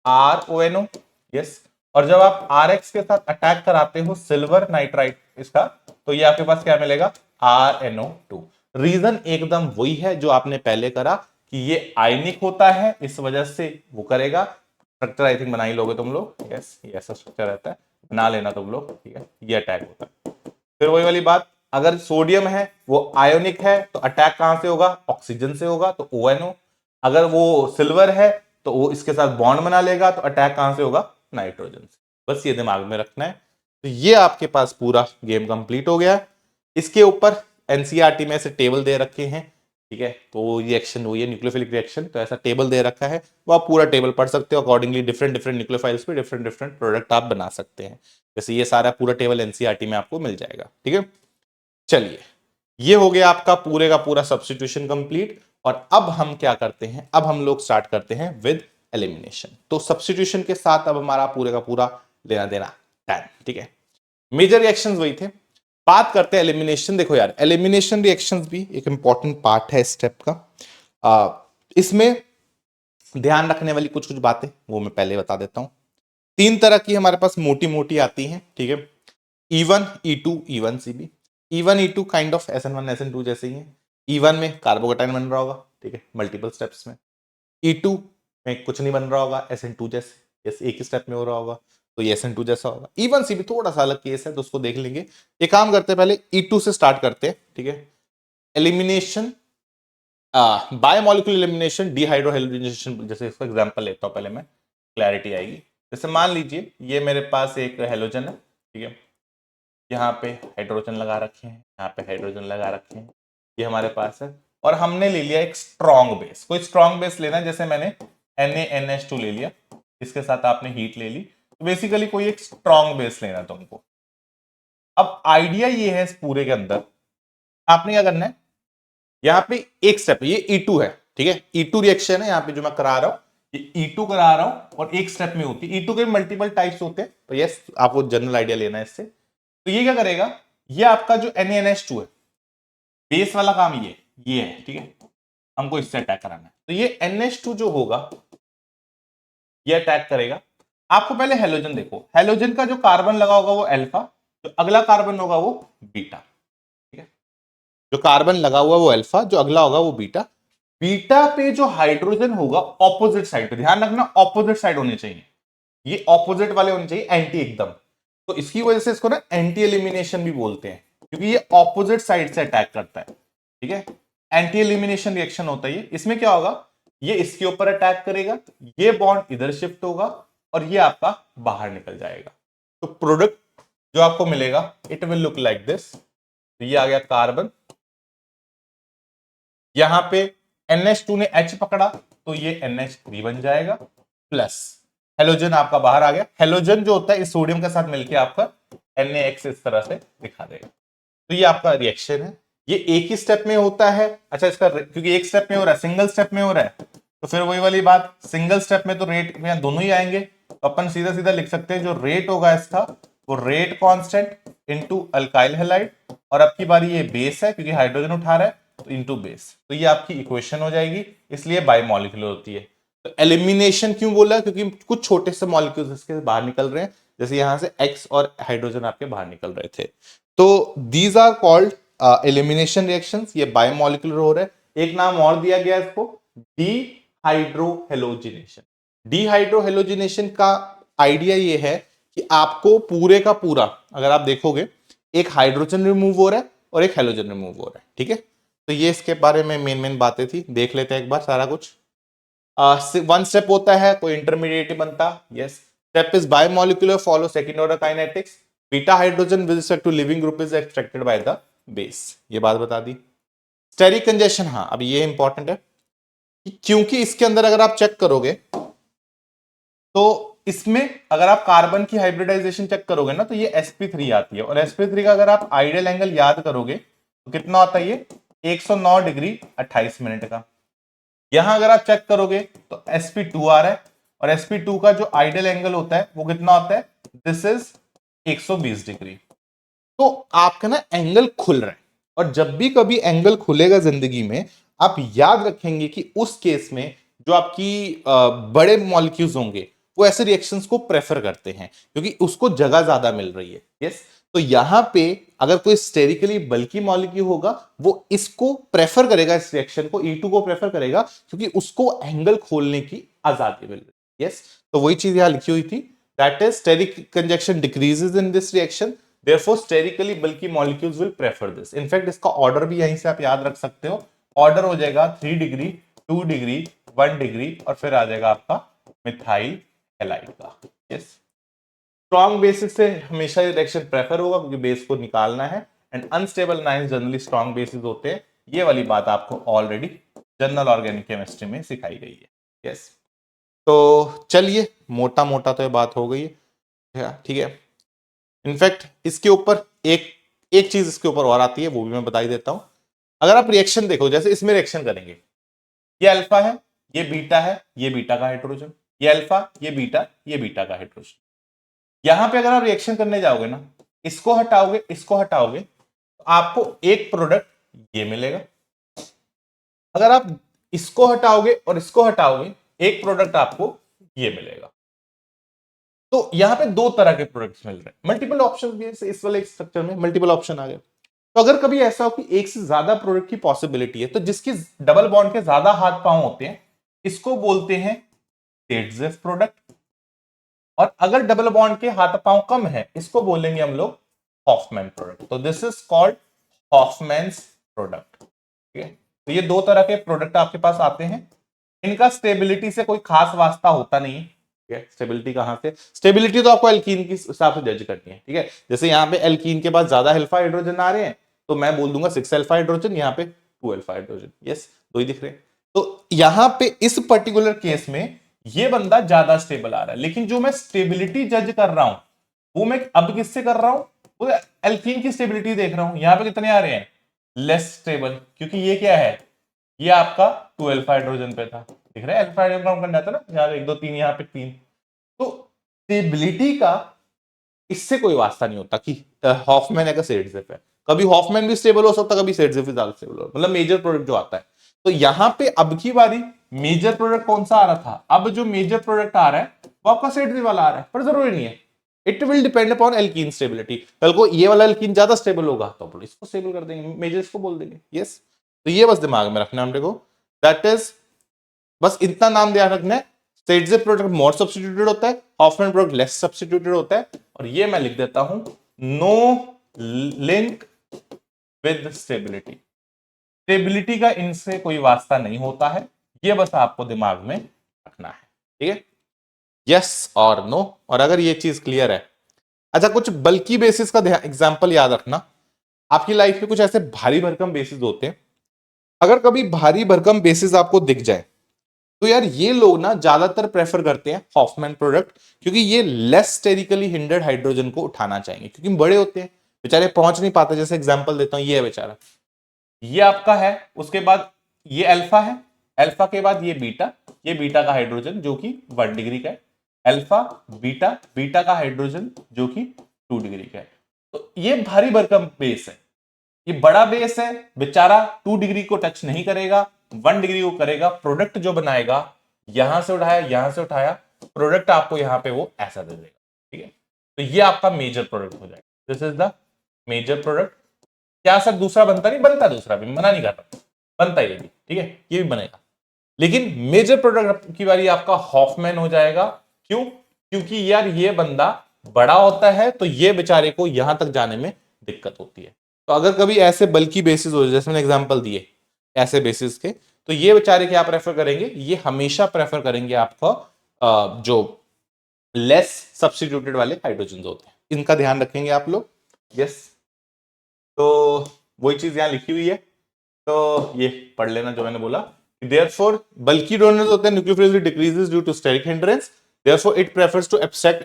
RONO, यस। और जब आप RX के साथ अटैक कराते हो सिल्वर नाइट्राइड इसका, तो ये आपके पास क्या मिलेगा, RNO2। रीजन एकदम वही है जो आपने पहले करा कि ये आयनिक होता है, इस वजह से वो करेगा। स्ट्रक्चर आई थिंक बना ही लोगे तुम लोग, यस, ये ऐसा स्ट्रक्चर रहता है, बना लेना तुम लोग, ठीक है, ये अटैक होता है। फिर वही वाली बात, अगर सोडियम है वो आयोनिक है तो अटैक कहां से होगा, ऑक्सीजन से होगा, तो ONO। अगर वो सिल्वर है तो वो इसके साथ बॉन्ड बना लेगा, तो अटैक कहां से होगा, नाइट्रोजन से। बस ये दिमाग में रखना है। तो ये आपके पास पूरा गेम कंप्लीट हो गया। इसके ऊपर एनसीईआरटी में ऐसे टेबल दे रखे हैं, ठीक है, तो रिएक्शन वो ये न्यूक्लियोफिलिक रिएक्शन, तो ऐसा टेबल दे रखा है, वो आप पूरा टेबल पढ़ सकते हो। अकॉर्डिंगली डिफरेंट डिफरेंट न्यूक्लियोफाइल्स पे डिफरेंट डिफरेंट प्रोडक्ट आप बना सकते हैं। जैसे ये सारा पूरा टेबल एनसीईआरटी में आपको मिल जाएगा, ठीक है। चलिए, ये हो गया आपका पूरे का पूरा सब्स्टिट्यूशन कंप्लीट। और अब हम क्या करते हैं, अब हम लोग स्टार्ट करते हैं विद एलिमिनेशन। तो सब्स्टिट्यूशन के साथ अब हमारा पूरे का पूरा लेना देना टाइम, ठीक है। मेजर रिएक्शंस वही थे, बात करते हैं एलिमिनेशन। देखो यार, एलिमिनेशन रिएक्शंस भी एक इंपॉर्टेंट पार्ट है स्टेप का। इसमें ध्यान रखने वाली कुछ कुछ बातें वो मैं पहले बता देता हूं। तीन तरह की हमारे पास मोटी मोटी आती हैं, ठीक है। E1 E2 E1 CB। E1 E2 kind of SN1 SN2 जैसे ही है। E1 में कार्बोकेटाइन बन रहा होगा, ठीक है, मल्टीपल स्टेप्स में। E2 में कुछ नहीं बन रहा होगा, SN2 जैसे, यस, एक ही स्टेप में हो रहा होगा, तो ये SN2 जैसा होगा। E1 CB थोड़ा सा अलग केस है, तो उसको देख लेंगे। एक काम करते हैं, पहले E2 से स्टार्ट करते हैं, ठीक है। एलिमिनेशन, बायोमोलिकुलर एलिमिनेशन, डिहाइड्रोहाइड्रोजनेशन, जैसे इसका एग्जांपल लेता हूं, पहले मैं, क्लैरिटी आएगी। जैसे मान लीजिए ये मेरे पास एक हेलोजन है, ठीक है, यहाँ पे हाइड्रोजन लगा रखे हैं, यहाँ पे हाइड्रोजन लगा रखे हैं, ये हमारे पास है। और हमने ले लिया एक स्ट्रॉन्ग बेस, कोई स्ट्रॉन्ग बेस लेना है, जैसे मैंने NaNH2 ले लिया, इसके साथ आपने हीट ले ली, तो बेसिकली कोई एक स्ट्रॉन्ग बेस लेना है तुमको। अब आइडिया ये है इस पूरे के अंदर, आपने क्या करना है, यहाँ पे एक स्टेप, ये E2 है, ठीक है, E2 रिएक्शन है यहाँ पे जो मैं करा रहा हूं, ये E2 करा रहा हूं, और एक स्टेप में होती है। E2 के मल्टीपल टाइप्स होते हैं, तो यस, आपको जनरल आइडिया लेना है इससे। तो ये क्या करेगा, ये आपका जो NaNH2 है, बेस वाला काम ये है, ठीक है, हमको इससे अटैक कराना है। तो ये NH2 जो होगा ये अटैक करेगा, आपको पहले हेलोजन देखो, हेलोजन का जो कार्बन लगा होगा वो अल्फा, जो अगला कार्बन होगा वो बीटा। ठीक है, जो कार्बन लगा हुआ वो अल्फा, जो अगला होगा वो बीटा। बीटा पे जो हाइड्रोजन होगा ऑपोजिट साइड पे, ध्यान रखना ऑपोजिट साइड होने चाहिए, ये ऑपोजिट वाले होने चाहिए, एंटी एकदम। तो इसकी वजह से इसको ना एंटी एलिमिनेशन भी बोलते हैं, क्योंकि ये ऑपोजिट साइड से अटैक करता है। ठीक है, एंटी एलिमिनेशन रिएक्शन होता है ये। इसमें क्या होगा, ये इसके ऊपर अटैक करेगा, ये बॉन्ड इधर शिफ्ट होगा और ये आपका बाहर निकल जाएगा। तो प्रोडक्ट जो आपको मिलेगा it will look like this. तो ये आ गया कार्बन, यहां पे NH2 ने H पकड़ा तो ये NH3 बन जाएगा, प्लस हेलोजन आपका बाहर आ गया। हेलोजन जो होता है इस सोडियम के साथ मिलकर आपका NaX इस तरह से दिखा देगा। तो ये आपका रिएक्शन है, ये एक ही स्टेप में होता है। अच्छा, इसका क्योंकि एक स्टेप में हो रहा है, सिंगल स्टेप में हो रहा है, तो फिर वही वाली बात, सिंगल स्टेप में तो रेट में दोनों ही आएंगे, तो अपन सीधा सीधा लिख सकते हैं जो रेट होगा इसका वो rate constant into alkyl halide, और अब की बारी ये बेस है क्योंकि हाइड्रोजन उठा रहा है तो इनटू बेस, तो ये आपकी इक्वेशन हो जाएगी, इसलिए बायोमोलिक्यूलर होती है। तो एलिमिनेशन क्यों बोला, क्योंकि कुछ छोटे से मॉलिक्यूल्स इसके बाहर निकल रहे हैं, जैसे यहां से X और हाइड्रोजन आपके बाहर निकल रहे थे। तो these are called elimination reactions, ये बायोमोलिक्यूलर हो रहे हैं। एक नाम और दिया गया इसको, डीहाइड्रोहेलोजिनेशन। डीहाइड्रोहेलोजिनेशन का आइडिया ये है कि आपको पूरे का पूरा, अगर आप देखोगे, एक हाइड्रोजन रिमूव हो रहा है और एक हेलोजन रिमूव हो रहा है। ठीक है, तो ये इसके बारे में मेन बातें थी, देख लेते हैं एक बार सारा कुछ। वन स्टेप होता है, कोई इंटरमीडिएट बनता, yes. Step is bimolecular, follow second order kinetics, beta hydrogen with respect to leaving group is extracted by the base, ये बात बता दी। स्टेरिक कंजेशन, हाँ अब ये इंपॉर्टेंट है, क्योंकि इसके अंदर अगर आप चेक करोगे तो इसमें अगर आप कार्बन की हाइब्रिडाइजेशन चेक करोगे ना तो ये sp3 आती है, और sp3 का अगर आप आइडियल एंगल याद करोगे तो कितना आता है ये 109 डिग्री 28 मिनट का। यहां अगर आप चेक करोगे तो sp2 आ रहा है, और sp2 का जो आइडियल एंगल होता है वो कितना होता है, दिस इज 120 डिग्री। तो आपका ना एंगल खुल रहा है, और जब भी कभी एंगल खुलेगा जिंदगी में आप याद रखेंगे कि उस केस में जो आपकी बड़े मॉलिक्यूल्स होंगे वो ऐसे रिएक्शंस को प्रेफर करते हैं क्योंकि उसको जगह ज्यादा मिल रही है। यस, तो यहां पे अगर कोई स्टेरिकली बल्की मॉलिक्यूल होगा वो इसको प्रेफर करेगा, इस रिएक्शन को E2 को प्रेफर करेगा क्योंकि उसको एंगल खोलने की आजादी मिल रही है। यस, तो वही चीज यहां लिखी हुई थी, that is steric conjunction decreases in this reaction, therefore sterically bulky molecules will prefer this. In fact इसका ऑर्डर भी यहीं से आप याद रख सकते हो, ऑर्डर हो जाएगा 3 डिग्री 2 डिग्री 1 डिग्री और फिर आ जाएगा आपका मिथाइल हैलाइड का। यस, स्ट्रॉन्ग बेसिस से हमेशा रिएक्शन प्रेफर होगा क्योंकि बेस को निकालना है, and unstable ions generally strong bases होते हैं। ये वाली बात आपको ऑलरेडी जनरल ऑर्गेनिक केमिस्ट्री में सिखाई गई है। यस, तो चलिए मोटा मोटा तो ये बात हो गई है, ठीक है। इनफैक्ट इसके ऊपर एक चीज इसके ऊपर और आती है, वो भी मैं बता ही देता हूं। अगर आप रिएक्शन देखो, जैसे इसमें रिएक्शन करेंगे, ये अल्फा है, ये बीटा है, ये बीटा का हाइड्रोजन, ये अल्फा, ये बीटा का हाइड्रोजन। यहां पे अगर आप रिएक्शन करने जाओगे ना, इसको हटाओगे तो आपको एक प्रोडक्ट ये मिलेगा। अगर आप इसको हटाओगे और इसको हटाओगे एक प्रोडक्ट आपको ये मिलेगा। तो यहां पे दो तरह के प्रोडक्ट्स मिल रहे हैं, मल्टीपल ऑप्शन भी है, इस वाले स्ट्रक्चर में मल्टीपल ऑप्शन आ गए। तो अगर कभी ऐसा हो कि एक से ज्यादा प्रोडक्ट की पॉसिबिलिटी है तो जिसके डबल बॉन्ड के ज्यादा हाथ पांव होते हैं इसको बोलते हैं टेट्जेफ प्रोडक्ट, और अगर डबल बॉन्ड के हाथ पांव कम है इसको बोलेंगे हम लोग हॉफमैन प्रोडक्ट। तो दिस इज कॉल्ड हॉफमैन्स प्रोडक्ट। ठीक है, तो ये दो तरह के प्रोडक्ट आपके पास आते हैं, इनका स्टेबिलिटी से कोई खास वास्ता होता नहीं है। स्टेबिलिटी कहां से, स्टेबिलिटी तो आपको एल्कीन के हिसाब से जज करनी है। ठीक है, जैसे यहाँ पे एल्कीन के बाद ज्यादा अल्फा हाइड्रोजन आ रहे हैं तो मैं बोल दूंगा 6 अल्फा हाइड्रोजन, यहाँ पे 2 अल्फा हाइड्रोजन। यस, दो ही दिख रहे हैं। तो यहाँ पे इस पर्टिकुलर केस में ये बंदा ज्यादा स्टेबल आ रहा है, लेकिन जो मैं स्टेबिलिटी जज कर रहा हूं वो मैं अब किससे कर रहा हूं, वो एल्कीन की स्टेबिलिटी देख रहा हूं। यहाँ पे कितने आ रहे हैं, लेस स्टेबल, क्योंकि ये क्या है, ये आपका 2 अल्फा हाइड्रोजन पे था, दिख रहा है अल्फा हाइड्रोजन काउंट करना था ना, यहाँ 1 2 3, यहाँ पे 3। तो स्टेबिलिटी का इससे कोई वास्ता नहीं होता कि हॉफमैन है का सेडजेफ है, कभी हॉफमैन भी स्टेबल हो सकता, कभी सेडजेफ भी ज्यादा स्टेबल हो, मतलब मेजर प्रोडक्ट जो आता है। तो यहां पे अब की बारी मेजर प्रोडक्ट कौन सा आ रहा था, अब जो मेजर प्रोडक्ट आ रहा है वो आपका सेट वाला आ रहा है, पर जरूरी नहीं है। It will depend upon alkene stability. कल को ये वाला एल्कीन ज्यादा स्टेबल होगा तो अपन इसको स्टेबल कर देंगे, मेजर इसको बोल देंगे। यस, तो ये बस दिमाग में रखना हमने को, दैट इज बस इतना नाम ध्यान रखना है। स्टेटजिव प्रोडक्ट मोर सब्स्टिट्यूटेड होता है, हॉफमैन प्रोडक्ट लेस सब्स्टिट्यूटेड होता है, और ये मैं लिख देता हूं no link with stability. Stability का इनसे कोई वास्ता नहीं होता है, ये बस आपको दिमाग में रखना है, ठीक है। यस और नो, और अगर ये चीज क्लियर है। अच्छा, कुछ बल्कि बेसिस का एग्जांपल याद रखना। आपकी लाइफ में कुछ ऐसे भारी भरकम बेसिस होते हैं, अगर कभी भारी भरकम बेसिस आपको दिख जाए तो यार ये लोग ना ज्यादातर प्रेफर करते हैं हॉफमैन प्रोडक्ट, क्योंकि ये लेस स्टेरिकली हिंडर्ड हाइड्रोजन को उठाना चाहेंगे, क्योंकि बड़े होते हैं बेचारे, पहुंच नहीं पाते। जैसे एग्जांपल देता हूं, ये है बेचारा, ये आपका है, उसके बाद ये अल्फा है, अल्फा के बाद ये बीटा, ये बीटा का हाइड्रोजन जो कि 1 डिग्री का है, अल्फा बीटा, बीटा का हाइड्रोजन जो कि 2 डिग्री का है। तो ये भारी भरकम बेस है, ये बड़ा बेस है, बेचारा 2 डिग्री को टच नहीं करेगा, 1 डिग्री को करेगा। प्रोडक्ट जो बनाएगा, यहां से उठाया, यहां से उठाया, प्रोडक्ट आपको यहां पे वो ऐसा दे देगा, ठीक है। तो ये आपका मेजर प्रोडक्ट हो जाएगा, this is the major product. क्या सर दूसरा बनता नहीं? बनता दूसरा भी, मना नहीं कर रहा, बनता ये भी, ठीक है, ये भी बनेगा। लेकिन मेजर प्रोडक्ट की बारी आपका हॉफमैन हो जाएगा। क्यों? क्योंकि यार ये बंदा बड़ा होता है तो ये बेचारे को यहां तक जाने में दिक्कत होती है। तो अगर कभी ऐसे बल्कि बेसिस हो, जैसे मैंने एग्जांपल दिए ऐसे बेसिस के, तो ये बेचारे क्या प्रेफर करेंगे? ये हमेशा प्रेफर करेंगे आपका जो लेस सब्स्टिट्यूटेड वाले हाइड्रोजन होते हैं, इनका ध्यान रखेंगे आप लोग। यस, तो वही चीज यहां लिखी हुई है, तो ये पढ़ लेना जो मैंने बोला। Therefore, bulky donors होते हैं, nucleophility decreases due to steric hindrance. Therefore, it prefers to abstract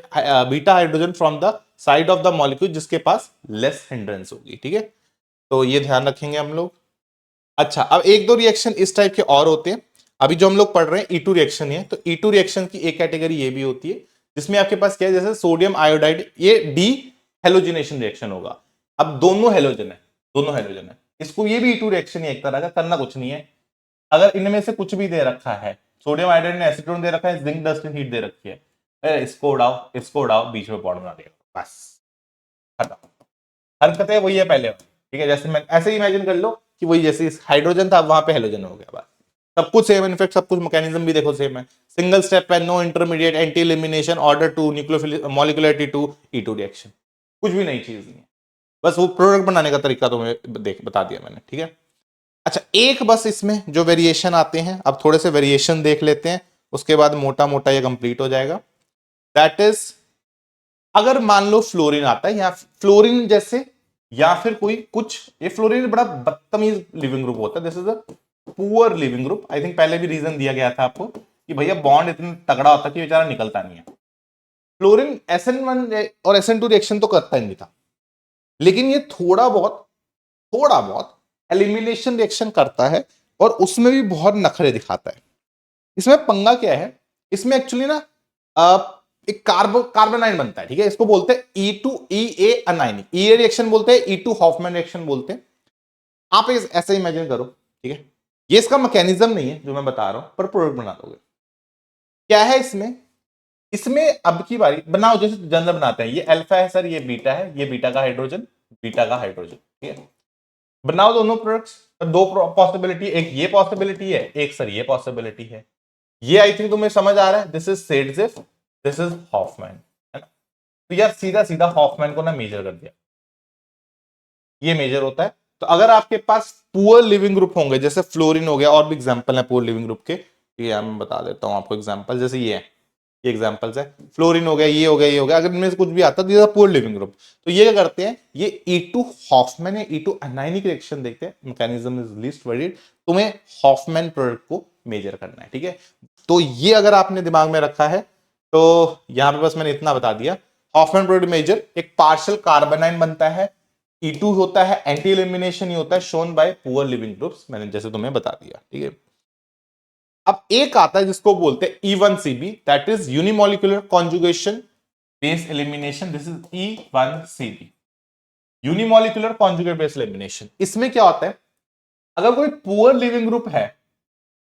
beta hydrogen from the side of the molecule जिसके पास less hindrance होगी, ठीक है। तो ये ध्यान रखेंगे हम लोग। अच्छा, अब एक दो रिएक्शन इस टाइप के और होते हैं। अभी जो हम लोग पढ़ रहे हैं E2 रिएक्शन है, तो E2 रिएक्शन की एक कैटेगरी ये भी होती है जिसमें आपके पास क्या है, जैसे सोडियम आयोडाइड, ये डी हेलोजिनेशन रिएक्शन होगा। अब दोनों हेलोजन है, दोनों हेलोजन है, इसको ये भी E2 रिएक्शन ही एक तरह का, करना कुछ नहीं है। अगर इनमें से कुछ भी दे रखा है, सोडियम आयोडाइड ने एसीटोन दे रखा है, जिंक डस्ट हीट दे रखी है, इसको उड़ाओ, बीच में बॉन्ड बना देगा, बस खत्म। हरकतें वही है पहले, ठीक है। जैसे मैं ऐसे इमेजिन कर लो कि वही जैसे हाइड्रोजन था वहां पे हेलोजन हो गया, बस सब कुछ सेम। इनफैक्ट सब कुछ मैकेनिज्म भी देखो सेम है, सिंगल स्टेप है, no intermediate, anti elimination, order two, molecularity two, E2 reaction, कुछ भी नई चीज नहीं है, बस वो प्रोडक्ट बनाने का तरीका तुम्हें बता दिया मैंने, ठीक है। अच्छा, एक बस इसमें जो वेरिएशन आते हैं, अब थोड़े से वेरिएशन देख लेते हैं, उसके बाद मोटा मोटा ये कंप्लीट हो जाएगा। दैट इज, अगर मान लो फ्लोरीन आता है, या फ्लोरीन जैसे, या फिर कोई कुछ, ये फ्लोरीन बड़ा बदतमीज लिविंग ग्रुप होता है, this is a poor leaving group. I think पहले भी रीजन दिया गया था आपको कि भैया बॉन्ड इतना तगड़ा होता है कि बेचारा निकलता नहीं है। फ्लोरीन SN1 और SN2 रिएक्शन तो करता ही नहीं था, लेकिन ये थोड़ा बहुत एलिमिनेशन रिएक्शन करता है, और उसमें भी बहुत नखरे दिखाता है। इसमें पंगा क्या है, इसमें एक्चुअली ना एक कार्बोनाइन बनता है, ठीक है, इसको बोलते हैं E2EA अनाइनिक, EA रिएक्शन बोलते हैं, E2 हॉफमैन रिएक्शन बोलते हैं। आप ऐसे इमेजिन करो, ठीक है, ये इसका मैकेनिज्म नहीं है जो मैं बता रहा हूं, पर प्रोडक्ट बना दोगे। क्या है इसमें अब की बारी बनाओ, जैसे जनरल बनाते हैं, ये अल्फा है सर, ये बीटा है, ये बीटा का हाइड्रोजन, ठीक है। बनाओ दोनों प्रोडक्ट्स, दो पॉसिबिलिटी, एक ये पॉसिबिलिटी है, एक सर ये पॉसिबिलिटी है। ये आई थिंक तुम्हें समझ आ रहा है, this is Saytzeff, this is Hofmann, है ना। तो यार सीधा सीधा हॉफमैन को ना मेजर कर दिया, ये मेजर होता है। तो अगर आपके पास पुअर लिविंग ग्रुप होंगे, जैसे फ्लोरीन हो गया, और भी एग्जांपल है पुअर लिविंग ग्रुप के, ये मैं बता देता हूं आपको एग्जांपल, जैसे ये है, ये एग्जांपल्स है, फ्लोरीन हो गया, ये हो गया, ये हो गया, अगर इनमें से कुछ भी आता है तो पुअर लिविंग ग्रुप, तो ये क्या करते हैं, ये E2 हॉफमैन या E2 अनायनिक रिएक्शन देखते हैं, मैकेनिज्म इज लीस्ट वेरिड, तुम्हें हॉफमैन प्रोडक्ट को मेजर करना है, ठीक है। तो ये अगर आपने दिमाग में रखा है, तो यहां पे बस मैंने इतना बता दिया। हॉफमैन प्रोडक्ट मेजर, एक पार्शियल कार्बोनाइन बनता है, E2 होता है, एंटी एलिमिनेशन ही होता है, shown by poor leaving groups, मैंने जैसे तुम्हें बता दिया, ठीक है। अब एक आता है जिसको बोलते हैं E1CB, that is unimolecular conjugation base elimination, this is E1CB, unimolecular conjugate base elimination. इसमें क्या होता है, अगर कोई पुअर लिविंग ग्रुप है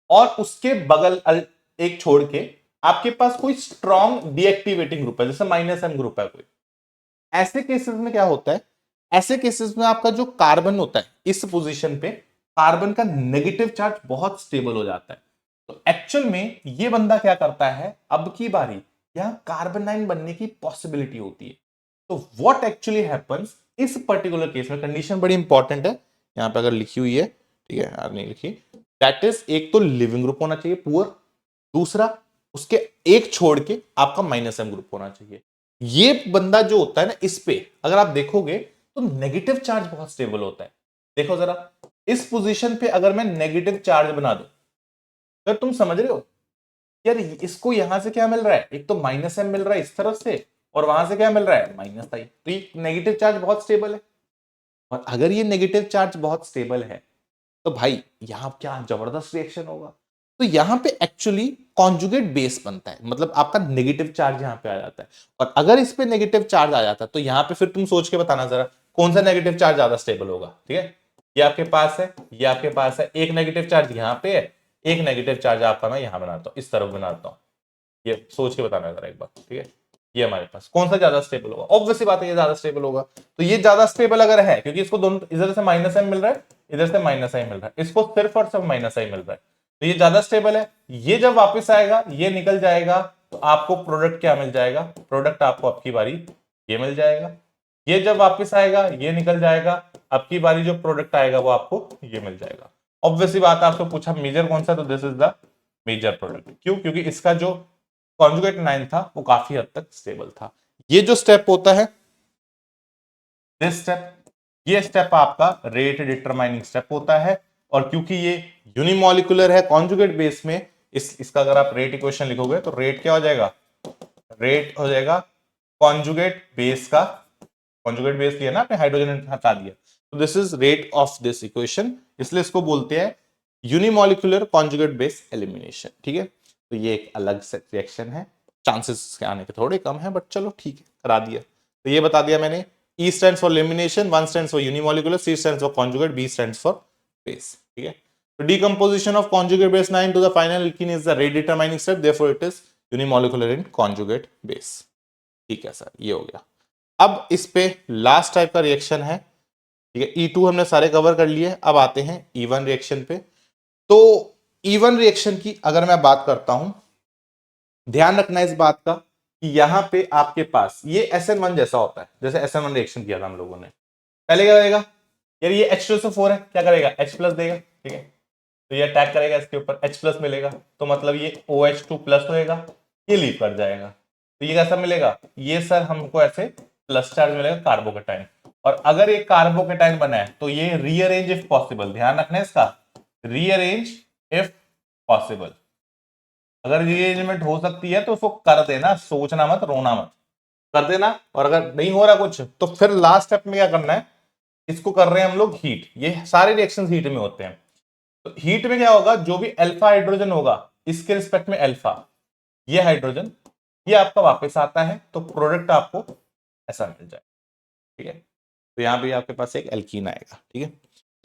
और उसके बगल एक छोड़ के आपके पास कोई स्ट्रॉन्ग डीएक्टिवेटिंग ग्रुप है, जैसे -M ग्रुप है कोई, ऐसे केसेस में क्या होता है, ऐसे केसेस में आपका जो कार्बन होता है इस पोजीशन पे, कार्बन का नेगेटिव चार्ज बहुत स्टेबल हो जाता है। तो एक्चुअल में ये बंदा क्या करता है, अब की बारी यहां कार्बोनाइन बनने की पॉसिबिलिटी होती है। तो व्हाट एक्चुअली हैपेंस इस पर्टिकुलर केस में, कंडीशन बड़ी इंपॉर्टेंट है यहां पे अगर लिखी हुई है, ठीक है यार नहीं लिखी, दैट इज एक तो लिविंग ग्रुप होना चाहिए पुअर, दूसरा उसके एक छोड़ के आपका -M ग्रुप होना चाहिए। ये बंदा जो होता है ना, इस पे अगर आप देखोगे तो नेगेटिव चार्ज बहुत स्टेबल होता है। देखो जरा, इस पोजीशन पे अगर मैं नेगेटिव चार्ज बना दूं, तो तुम समझ रहे हो यार, इसको यहां से क्या मिल रहा है, एक तो -M मिल रहा है इस तरफ से, और वहां से क्या मिल रहा है -I। तो ये नेगेटिव चार्ज बहुत स्टेबल है, और अगर ये नेगेटिव चार्ज बहुत स्टेबल है तो भाई यहां क्या जबरदस्त रिएक्शन होगा। तो यहां पे एक्चुअली कॉन्जुगेट बेस बनता है, मतलब आपका नेगेटिव चार्ज यहां पे आ जाता है, और अगर इस पे नेगेटिव चार्ज आ जाता है तो यहां पे फिर तुम सोच के बताना जरा कौन सा नेगेटिव चार्ज ज्यादा स्टेबल होगा। ठीक है, ये आपके पास है, ये आपके पास है, एक नेगेटिव चार्ज यहां पे है, एक नेगेटिव चार्ज आपका मैं यहां बनाता हूं, इस तरफ बनाता हूं, ये सोच के बताना जरा एक बार। ठीक है, ये हमारे पास कौन सा ज्यादा स्टेबल होगा, ऑब्वियसली बात है ये ज्यादा स्टेबल होगा। तो ये ज्यादा स्टेबल अगर है, क्योंकि इसको दोनों इधर से -M मिल रहा है, इधर से -I मिल रहा है, इसको सिर्फ और सिर्फ -I मिल रहा है, तो ये ज्यादा स्टेबल है। ये जब वापस आएगा, ये निकल जाएगा, तो आपको प्रोडक्ट क्या मिल जाएगा, प्रोडक्ट आपको अब की बारी ये मिल जाएगा। ये जब वापस आएगा, ये निकल जाएगा, अब की बारी जो प्रोडक्ट आएगा वो आपको ये मिल जाएगा। ऑब्वियसली बात है, आपको पूछा मेजर कौन सा, तो this is the major product. क्यों? क्योंकि इसका जो कॉन्जुगेट 9 था वो काफी हद तक स्टेबल था। ये जो स्टेप होता है, दिस स्टेप, ये स्टेप आपका रेट डिटरमाइनिंग स्टेप होता है, और क्योंकि ये यूनिमोलिकुलर है कॉन्जुगेट बेस में, इसका अगर आप रेट इक्वेशन लिखोगे तो रेट क्या हो जाएगा, रेट हो जाएगा कॉन्जुगेट बेस का, कॉन्जुगेट बेस लिया ना आपने, हाइड्रोजन हटा दिया, तो this is rate of this equation, इसलिए इसको बोलते हैं यूनिमोलिकुलर कॉन्जुगेट बेस एलिमिनेशन। ठीक है, तो ये एक अलग से रिएक्शन है, चांसेस इसके आने के थोड़े कम है, बट चलो ठीक है करा दिया। तो ये बता दिया मैंने, E stands for elimination, 1 stands for unimolecular, C stands for conjugate, B stands for base. ठीक है, तो decomposition of conjugate base 9 to the final alkene is the rate determining step, therefore it is unimolecular in conjugate base. ठीक है sir, ये हो गया। अब इस पे लास्ट टाइप का रिएक्शन है, ठीक है, E2 हमने सारे कवर कर लिए, अब आते हैं E1 रिएक्शन पे। तो E1 रिएक्शन की अगर मैं बात करता हूं, ध्यान रखना इस बात का कि यहां पे आपके पास ये SN1 जैसा होता है, जैसे SN1 रिएक्शन किया था हम लोगों ने। पहले क्या करेगा यार, ये H2SO4 है, क्या करेगा H+ देगा, ठीक है, तो ये अटैक करेगा इसके ऊपर, H+ मिलेगा, तो मतलब ये OH2+ होएगा, ये लीव कर जाएगा, तो ये कैसा मिलेगा, ये सर हमको ऐसे प्लस चार्ज मिलेगा कार्बोकेटाइन। और अगर ये कार्बोकेटाइन बना है तो ये रीअरेंज इफ पॉसिबल, ध्यान रखना है इसका, रीअरेंज इफ पॉसिबल, अगर रीअरेंजमेंट हो सकती है तो उसको कर देना, सोचना मत, रोना मत, कर देना। और अगर नहीं हो रहा कुछ तो फिर लास्ट स्टेप में क्या करना है, इसको कर रहे हैं हम लोग हीट, ये सारे रिएक्शंस हीट में होते हैं। तो हीट में क्या होगा, जो भी अल्फा हाइड्रोजन होगा इसके रिस्पेक्ट में अल्फा, ये हाइड्रोजन ये आपका वापस आता है, तो प्रोडक्ट आपको ऐसा मिल जाए। ठीक है, तो यहां पे आपके पास एक एल्कीन आएगा। ठीक है,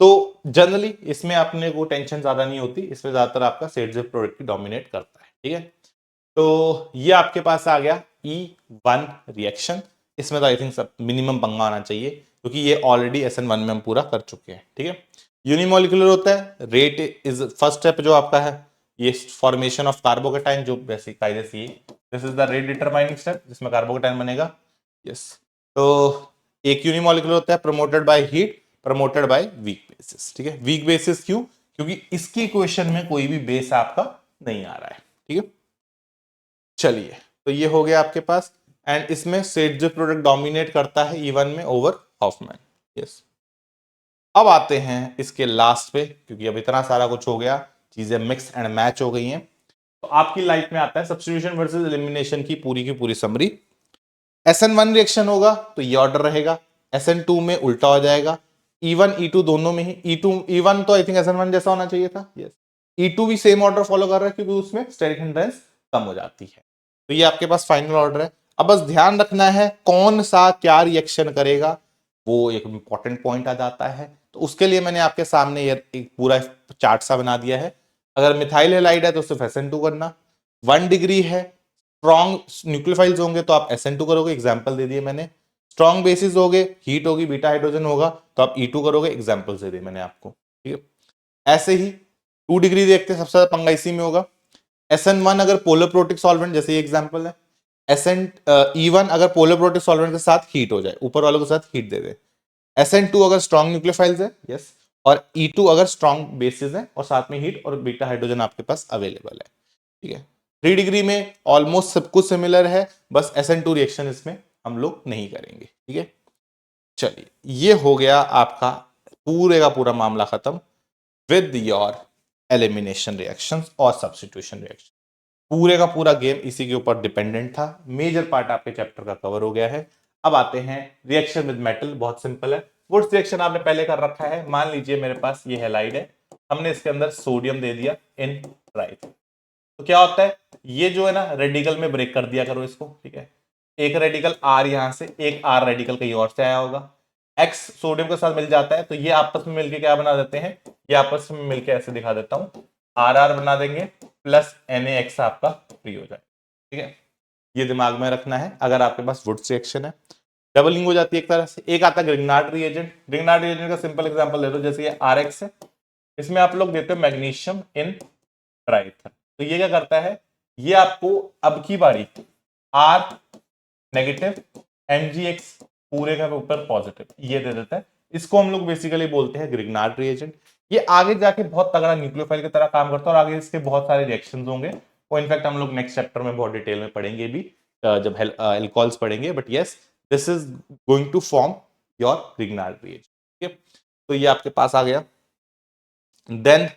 तो जनरली इसमें आपने को टेंशन ज्यादा नहीं होती, इसमें ज्यादातर आपका सेडजेफ प्रोडक्ट की डोमिनेट करता है। ठीक है, तो ये आपके पास आ गया E1 रिएक्शन, इसमें तो आई थिंक सब मिनिमम पंगा आना चाहिए, क्योंकि ये ऑलरेडी SN1 में हम पूरा कर चुके हैं। ठीक है, यूनिमोलिकुलर होता है, रेट इज फर्स्ट स्टेप जो आपका है, ये फॉर्मेशन ऑफ कार्बोकेटाइन, जो वैसे कायदे से this is the rate determining step जिसमें कार्बोकेटाइन बनेगा। यस, तो एक यूनिमोलिकुलर होता है, promoted by heat, promoted by weak bases. ठीक है, वीक बेसिस क्यों, क्योंकि इसकी इक्वेशन में कोई भी बेस आपका नहीं आ रहा है। ठीक है, चलिए, तो ये हो गया आपके पास, एंड इसमें सेडजेफ प्रोडक्ट डोमिनेट करता है E1 में ओवर हॉफमैन। यस, अब आते हैं इसके लास्ट पे, क्योंकि अब इतना सारा कुछ हो गया, चीजें मिक्स एंड मैच हो गई हैं, तो आपकी लाइफ में आता है सब्स्टिट्यूशन वर्सेस एलिमिनेशन की पूरी समरी। SN1 रिएक्शन होगा तो ये ऑर्डर रहेगा, SN2 में उल्टा हो जाएगा, E1 E2 दोनों में ही, E1 तो आई थिंक SN1 जैसा होना चाहिए था। यस, E2 भी सेम ऑर्डर फॉलो कर रहा है, क्योंकि उसमें स्टेरिक हिंड्रेंस कम हो जाती है। तो ये आपके पास फाइनल ऑर्डर है। अब बस ध्यान रखना है कौन सा क्या रिएक्शन करेगा, वो एक इंपॉर्टेंट पॉइंट आ जाता है। तो उसके लिए मैंने आपके सामने ये एक पूरा चार्ट सा बना दिया है। अगर मिथाइल हैलाइड है तो सिर्फ SN2 करना, 1 डिग्री है, स्ट्रॉन्ग न्यूक्लियोफाइल्स होंगे तो आप SN2 करोगे, एग्जाम्पल दे दिए मैंने। स्ट्रॉन्ग बेसिस हो गए, हीट होगी, बीटा हाइड्रोजन होगा तो आप E2 करोगे, एग्जाम्पल दे दिए मैंने आपको, ठीक है। ऐसे ही 2 डिग्री देखते हैं, सबसे ज्यादा पंगा इसी में होगा। SN1 अगर पोलर प्रोटिक सॉल्वेंट, जैसे ये एग्जाम्पल है, E1 अगर पोलर प्रोटिक सॉल्वेंट के साथ हीट हो जाए, ऊपर वालों के साथ हीट दे दे। SN2 अगर स्ट्रॉन्ग न्यूक्लियोफाइल्स है, यस, और E2 अगर स्ट्रॉन्ग बेसिस है और साथ में हीट और बीटा हाइड्रोजन आपके पास अवेलेबल है, ठीक है। 3 डिग्री में ऑलमोस्ट सब कुछ सिमिलर है, बस SN2 रिएक्शन इसमें हम लोग नहीं करेंगे, ठीक है। चलिए, ये हो गया आपका पूरे का पूरा मामला खत्म विद योर एलिमिनेशन रिएक्शंस और सब्स्टिट्यूशन रिएक्शन। पूरे का पूरा गेम इसी के ऊपर डिपेंडेंट था। मेजर पार्ट आपके चैप्टर का कवर हो गया है। अब आते हैं रिएक्शन विद मेटल, बहुत सिंपल है। वुड्स रिएक्शन आपने पहले कर रखा है। मान लीजिए मेरे पास ये हैलाइड है, हमने इसके अंदर सोडियम दे दिया इन ट्राइथ, तो क्या होता है, ये जो है ना रेडिकल में ब्रेक कर दिया करो इसको, ठीक है। एक रेडिकल आर यहां से, एक आर रेडिकल कहीं और से आया होगा, एक्स सोडियम के साथ मिल जाता है तो ये आपस में मिलके क्या बना देते हैं, ये आपस में मिलके ऐसे दिखा देता हूं, आर आर बना देंगे प्लस NaX आपका फ्री हो जाए, ठीक है। ये दिमाग में रखना है अगर आपके पास वुड्स रिएक्शन है। डबलिंग हो जाती है एक तरह से। एक आता है ग्रिग्नार्ड रिएजेंट। ग्रिग्नार्ड रिएजेंट का सिंपल एग्जांपल ले लो, जैसे ये RX है, इसमें आप लोग देते हो मैग्नीशियम इन ट्राइथ, तो ये क्या करता है, ये आपको अब की बारी R नेगेटिव MgX पूरे का ऊपर पॉजिटिव ये दे देता है। इसको हम लोग बेसिकली बोलते हैं ग्रिग्नार्ड रिएजेंट। ये आगे जाके बहुत तगड़ा न्यूक्लियोफाइल की तरह काम करता है और आगे इसके बहुत सारे रिएक्शंस होंगे, वो इनफैक्ट हम लोग नेक्स्ट चैप्टर में बहुत डिटेल में पढ़ेंगे भी, जब एल्कोहल्स पढ़ेंगे। But yes, this is going to form your Grignard reagent, ठीक है। तो ये आपके पास आ गया। देन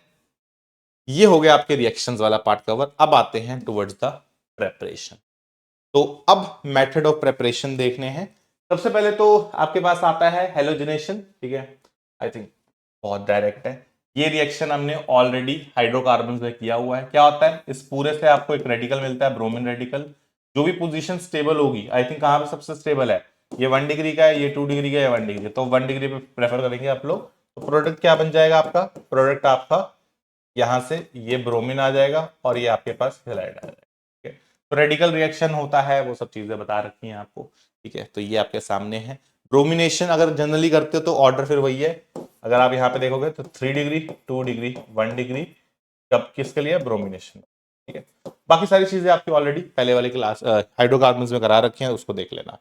ये हो गया आपके रिएक्शंस वाला पार्ट कवर। अब आते हैं टुवर्ड्स द प्रेपरेशन। तो अब मेथड ऑफ प्रेपरेशन देखने हैं। सबसे पहले तो आपके पास आता है हेलोजिनेशन, ठीक है। आई थिंक बहुत डायरेक्ट है। ये रिएक्शन हमने ऑलरेडी हाइड्रोकार्बन में किया हुआ है। क्या होता है, इस पूरे से आपको एक रेडिकल मिलता है, ब्रोमीन रेडिकल। जो भी पोजीशन स्टेबल होगी, आई थिंक कहां पे सबसे स्टेबल है, ये 1 डिग्री का है, ये 2 डिग्री का है, 1 डिग्री, तो 1 डिग्री पे प्रेफर करेंगे आप लोग। तो प्रोडक्ट क्या बन जाएगा आपका, प्रोडक्ट आपका यहां से ये ब्रोमीन आ जाएगा और ये आपके पास हेलाइड आ जाएगा, ठीक है। तो रेडिकल रिएक्शन होता है, वो सब चीजें बता रखी हैं आपको, ठीक है। तो ये आपके सामने है। ब्रोमिनेशन अगर जनरली करते हो तो ऑर्डर फिर वही है। अगर आप यहाँ पे देखोगे तो 3 डिग्री, 2 डिग्री, 1 डिग्री, कब किसके लिए, ब्रोमिनेशन, ठीक है। बाकी सारी चीजें आपकी ऑलरेडी पहले वाले क्लास हाइड्रोकार्बन्स में करा रखी हैं, उसको देख लेना।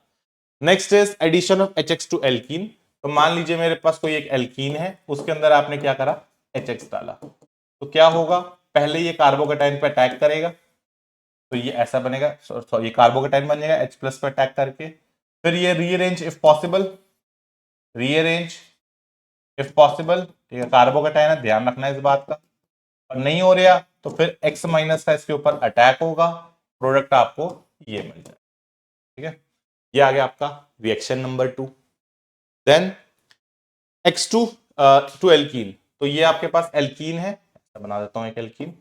Next is addition of HX to alkene. तो मान लीजिए मेरे पास कोई एक एल्कीन है, उसके अंदर आपने क्या करा, HX डाला, तो क्या होगा, पहले ये कार्बोकेटाइन पे अटैक करेगा, तो ये ऐसा बनेगा, ये कार्बोकेटाइन बन जाएगा H प्लस पे अटैक करके। फिर ये rearrange if possible, rearrange if possible, ठीक है, कार्बोकेटाइन है, ध्यान रखना है इस बात का। और नहीं हो रहा तो फिर X माइनस का इसके ऊपर अटैक होगा, प्रोडक्ट आपको ये मिल जाए, ठीक है। ये आ गया आपका reaction number 2। Then X2 to alkene, तो ये आपके पास एल्कीन है, बना देता हूं एक एल्कीन।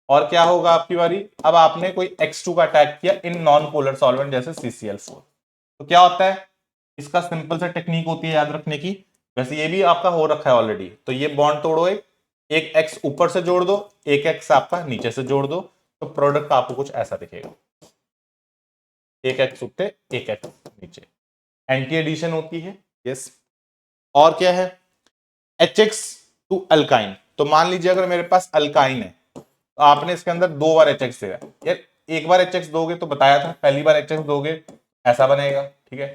और क्या होगा आपकी बारी, अब आपने कोई X2 का अटैक किया इन नॉन पोलर सॉल्वेंट जैसे CCl4, तो क्या होता है, इसका सिंपल सा टेक्निक होती है याद रखने की। वैसे ये भी आपका हो रखा है ऑलरेडी, तो ये बॉन्ड तोड़ो, एक X ऊपर से जोड़ दो, एक X आपका नीचे से जोड़ दो, तो प्रोडक्ट आपको कुछ ऐसा दिखेगा, एक X ऊपर एक X नीचे, एंटी एडिशन होती है, यस। और क्या है, HX टू अल्काइन। तो मान लीजिए अगर मेरे पास अल्काइन है, तो आपने इसके अंदर 2 बार HX दिया यार, एक बार HX दोगे तो बताया था, पहली बार HX दोगे ऐसा बनेगा, ठीक है।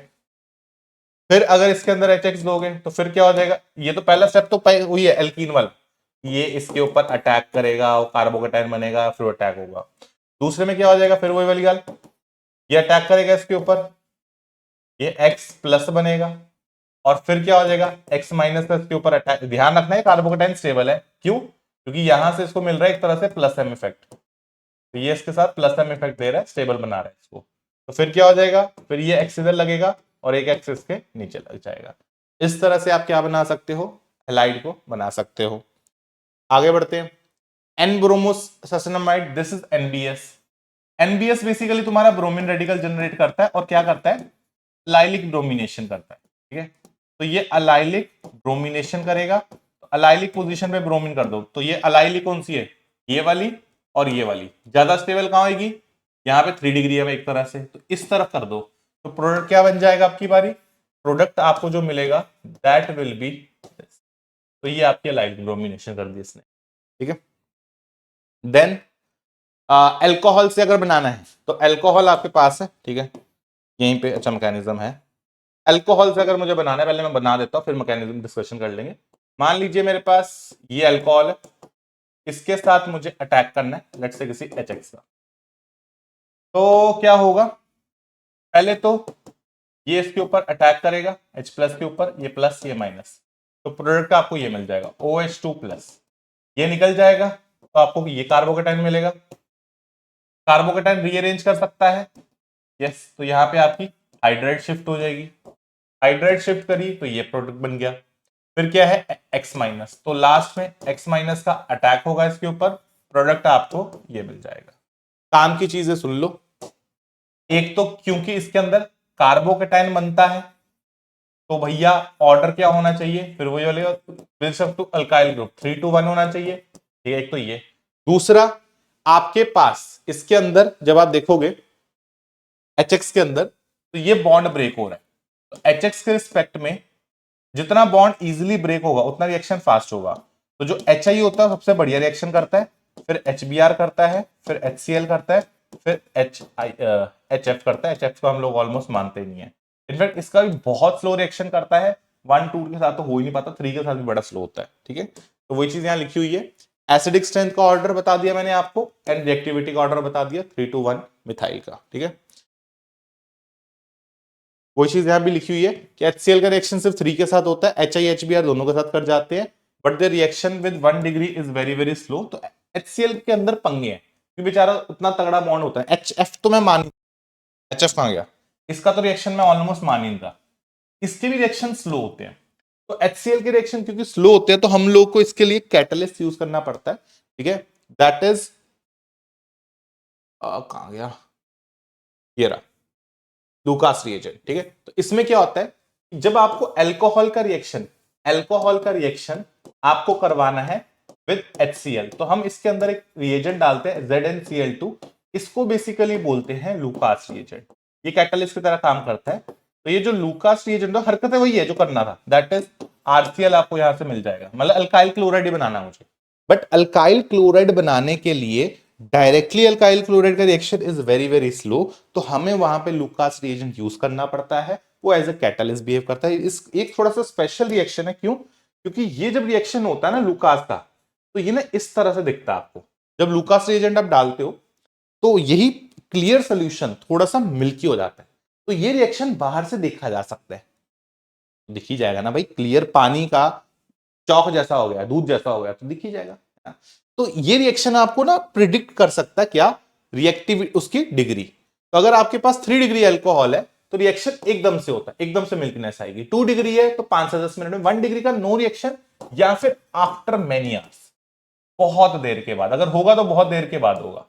फिर अगर इसके अंदर HX दोगे तो फिर क्या हो जाएगा, ये तो पहला स्टेप तो हुई है एल्कीन वाला, ये इसके ऊपर अटैक करेगा, कार्बोकेटाइन बनेगा, फिर अटैक होगा। दूसरे में क्या हो जाएगा, फिर वही वाली गाल, ये अटैक करेगा इसके ऊपर, ये X प्लस बनेगा, और फिर क्या हो जाएगा, X माइनस का इसके ऊपर अटैक। ध्यान रखना है कार्बोकेटाइन स्टेबल है, क्यों, क्योंकि यहां से इसको मिल रहा है एक तरह से प्लस M इफेक्ट, तो ये इसके साथ प्लस M इफेक्ट दे रहा है, स्टेबल बना रहा है इसको। तो फिर क्या हो जाएगा, फिर ये X इधर लगेगा और एक X इसके नीचे लग जाएगा। इस तरह से आप क्या बना सकते हो, हैलाइड को बना सकते हो। आगे बढ़ते हैं, N bromosulphonamide, this is NBS। NBS basically तुम्हारा ब्रोमीन रेडिकल जनरेट करता है और क्या करता है, अलाइलिक ब्रोमिनेशन करता है, ठीक है। तो ये अलाइलिक ब्रोमिनेशन करेगा, तो अलाइलिक पोजीशन पे ब्रोमीन कर दो, तो ये अलाइलिक कौन सी है, ये वाली और ये वाली ज्यादा स्टेबल कहां होगी, यहाँ पे 3 डिग्री है एक तरह से, तो इस तरफ कर दो, तो प्रोडक्ट क्या बन जाएगा आपकी बारी, प्रोडक्ट आपको जो मिलेगा दैट विल बी, तो ये आपकी लाइट ब्रोमिनेशन कर दी इसने, ठीक है। देन अल्कोहल से अगर बनाना है तो अल्कोहल आपके पास है, ठीक है, यहीं पे अच्छा मैकेनिज्म है। अल्कोहल से अगर मुझे बनाना है, पहले मैं बना देता हूं फिर मैकेनिज्म डिस्कशन कर लेंगे। मान लीजिए मेरे पास ये अल्कोहल है, इसके साथ मुझे अटैक करना है लेट्स से किसी HX का, तो क्या होगा, पहले तो ये इसके ऊपर अटैक करेगा H प्लस के ऊपर, ये प्लस ये माइनस, तो प्रोडक्ट आपको ये मिल जाएगा OH2 प्लस, ये निकल जाएगा तो आपको ये कार्बोकेटाइन मिलेगा। कार्बोकेटाइन रीअरेंज कर सकता है, यस, तो यहाँ पे आपकी हाइड्राइड शिफ्ट हो जाएगी, हाइड्राइड शिफ्ट करी तो ये प्रोडक्ट बन गया। फिर क्या है X माइनस, तो लास्ट में X माइनस का अटैक होगा इसके ऊपर, प्रोडक्ट आपको ये मिल जाएगा। काम की चीजें सुन लो, एक तो क्योंकि इसके अंदर कार्बोकेटाइन बनता है तो भैया ऑर्डर क्या होना चाहिए, फिर वही वाले अल्काइल ग्रुप 3 to 1 होना चाहिए, ठीक है, एक तो ये। दूसरा आपके पास इसके अंदर जब आप देखोगे HX के अंदर तो ये बॉन्ड ब्रेक हो रहा है, तो HX के रिस्पेक्ट में जितना बॉन्ड इजीली ब्रेक होगा उतना रिएक्शन फास्ट होगा, तो जो HI होता है सबसे बढ़िया रिएक्शन करता है, फिर HBr करता है, फिर HCl करता है, फिर HF करता है। HF को हम लोग ऑलमोस्ट मानते ही नहीं है, इनफैक्ट इसका भी बहुत स्लो रिएक्शन करता है, 1 2 के साथ तो हो ही नहीं पाता, 3 के साथ भी बड़ा स्लो होता है, ठीक है। तो वही चीज यहाँ लिखी हुई है, एसिडिक स्ट्रेंथ का ऑर्डर बता दिया मैंने आपको एंड रिएक्टिविटी का ऑर्डर बता दिया 3 to 1 मिथाइल का, ठीक है। वही चीज यहां भी लिखी हुई है कि HCl का रिएक्शन सिर्फ 3 के साथ होता है, HI HBr दोनों के साथ कर जाते हैं, but the reaction with 1 degree is very very slow. तो HCl के अंदर पंगे हैं कि बेचारा उतना तगड़ा बॉन्ड होता है, HF तो मैं मान, HF कहां गया, इसका तो रिएक्शन मैं ऑलमोस्ट मान ही नहीं था, इसके भी रिएक्शन स्लो होते हैं। तो HCl के रिएक्शन क्योंकि स्लो होते हैं तो हम लोग को इसके लिए कैटलिस्ट यूज करना पड़ता है, ठीक है, दैट इज कहां गया, ये रहा लूकास रिएजेंट, ठीक है। तो इसमें क्या होता है, जब आपको अल्कोहल का रिएक्शन आपको करवाना है विद HCl, तो हम इसके अंदर एक रिएजेंट डालते हैं ZnCl2, इसको बेसिकली बोलते हैं लूकास रिएजेंट, ये कैटलिस्ट की तरह काम करता है। तो ये जो लूकास रिएजेंट है हरकत है वही है जो करना था, दैट इज RCl आपको यहां से मिल जाएगा, मतलब अल्काइल क्लोराइड ही बनाना मुझे, बट अल्काइल क्लोराइड बनाने के लिए डायरेक्टली अल्काइल क्लोराइड का reaction is very very slow, तो हमें वहां पे लूकास रिएजेंट यूज करना पड़ता है, वो एज अ कैटलिस्ट बिहेव करता है। इस एक थोड़ा सा स्पेशल रिएक्शन है, क्यों, क्योंकि ये जब रिएक्शन होता है ना लूकास का, तो ये ना इस तरह से दिखता है आपको, जब लूकास रिएजेंट आप डालते हो तो यही क्लियर सोल्यूशन थोड़ा सा मिल्की हो जाता है, तो ये रिएक्शन बाहर से देखा जा सकता है, दिख ही जाएगा ना भाई, क्लियर पानी का चौक जैसा हो गया, दूध जैसा हो गया, तो दिख ही जाएगा। तो ये रिएक्शन आपको ना प्रिडिक्ट कर सकता है क्या, रिएक्टिव उसकी डिग्री। तो अगर आपके पास 3 डिग्री अल्कोहल है तो रिएक्शन एकदम से होता है, एकदम से मिल्कीनेस आएगी, 2 डिग्री है तो 5 से 10 मिनट में, 1 डिग्री का नो रिएक्शन, या फिर आफ्टर मेनी आवर्स, बहुत देर के बाद, अगर होगा तो बहुत देर के बाद होगा।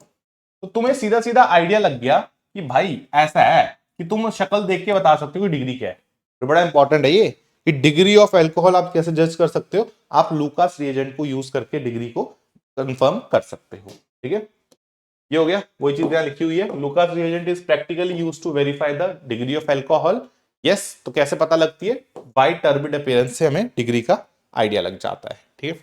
तो तुम्हें सीधा सीधा आइडिया लग गया कि भाई ऐसा है कि तुम शक्ल देख के बता सकते हो कि डिग्री क्या है, तो बड़ा इंपॉर्टेंट है ये कि डिग्री ऑफ अल्कोहल आप कैसे जज कर सकते हो, आप लूकास रिएजेंट को यूज करके डिग्री को कंफर्म कर सकते हो, ठीक है। ये हो गया, वही चीज यहां लिखी हुई है, Lucas reagent is practically used to verify the degree of alcohol, yes. तो कैसे पता लगती है, बाय टर्बिड अपीयरेंस से हमें डिग्री का आइडिया लग जाता है, ठीक है।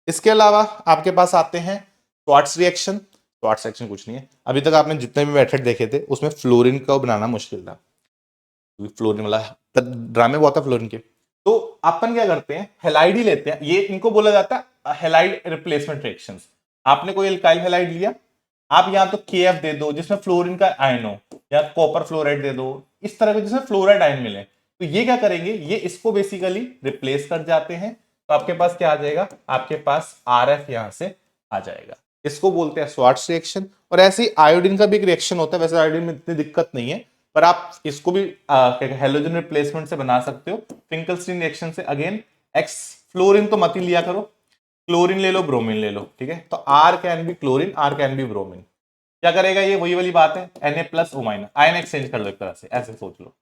इसके अलावा आपके पास आते हैं स्वार्ट्स रिएक्शन। स्वार्ट्स रिएक्शन कुछ नहीं है, अभी तक आपने जितने भी मेथड देखे थे उसमें फ्लोरीन को बनाना मुश्किल था, फ्लोरीन वाला ड्रामे बहुत था फ्लोरीन के, तो अपन क्या करते हैं, हेलाइड ही लेते हैं, ये इनको बोला जाता है हेलाइड रिप्लेसमेंट रिएक्शंस। आपने कोई एल्काइल हेलाइड लिया, आप यहां तो KF दे दो जिसमें फ्लोरीन का आयन हो, या कॉपर फ्लोराइड दे दो, इस तरह के जिसमें फ्लोराइड आयन मिले, तो ये क्या करेंगे, ये इसको बेसिकली रिप्लेस कर जाते हैं, तो आपके पास क्या आ जाएगा, आपके पास RF यहां से आ जाएगा, इसको बोलते हैं स्वार्ट्स रिएक्शन। और ऐसे ही आयोडीन का भी एक रिएक्शन होता है, वैसे आयोडीन में इतनी दिक्कत नहीं है, पर आप इसको भी हेलोजन रिप्लेसमेंट से बना सकते हो, फिंकलस्टीन रिएक्शन से। अगेन एक्स फ्लोरीन तो मत ही लिया करो, क्लोरीन ले लो, ब्रोमीन ले लो, ठीक है। तो R can be chlorine, R can be bromine, क्या करेगा ये, वही वाली बात है, Na+O- आयन एक्सचेंज कर लो एक तरह से, ऐसे सोच लो,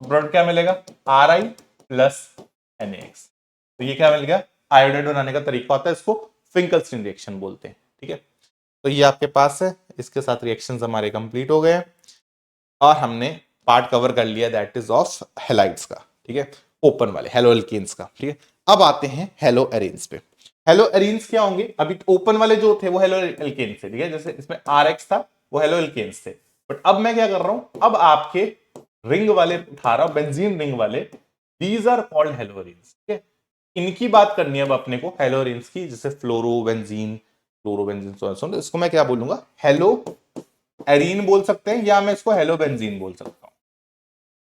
प्रोडक्ट क्या मिलेगा, Ri प्लस NaX, तो ये क्या मिल गया, आयोडाइड बनाने का तरीका होता है, इसको फिंकलस्टीन रिएक्शन बोलते हैं, ठीक है। तो ये आपके पास है, इसके साथ रिएक्शंस हमारे कंप्लीट हो गए और हमने पार्ट कवर कर लिया दैट इज ऑफ हेलाइड्स का, ठीक है, ओपन वाले हेलो एल्केन्स का, ठीक है। अब आते हैं हेलो एरीन्स पे। हेलो एरीन्स क्या होंगे? अभी ओपन वाले जो थे वो हेलो एल्केन्स थे, ठीक है, जैसे इसमें RX था वो हेलो एल्केन्स थे, बट अब मैं क्या कर रहा हूं, अब आपके रिंग वाले उठा रहा हूं, बेंजीन रिंग वाले, these are called halo arenes, ठीक है। इनकी बात करनी है अब अपने को, हेलो एरीन्स की, जैसे फ्लोरोबेंजीन, तो इसको मैं क्या बोलूंगा, हेलो एरीन बोल सकते हैं, या मैं इसको हेलो बेंजीन बोल सकता हूं।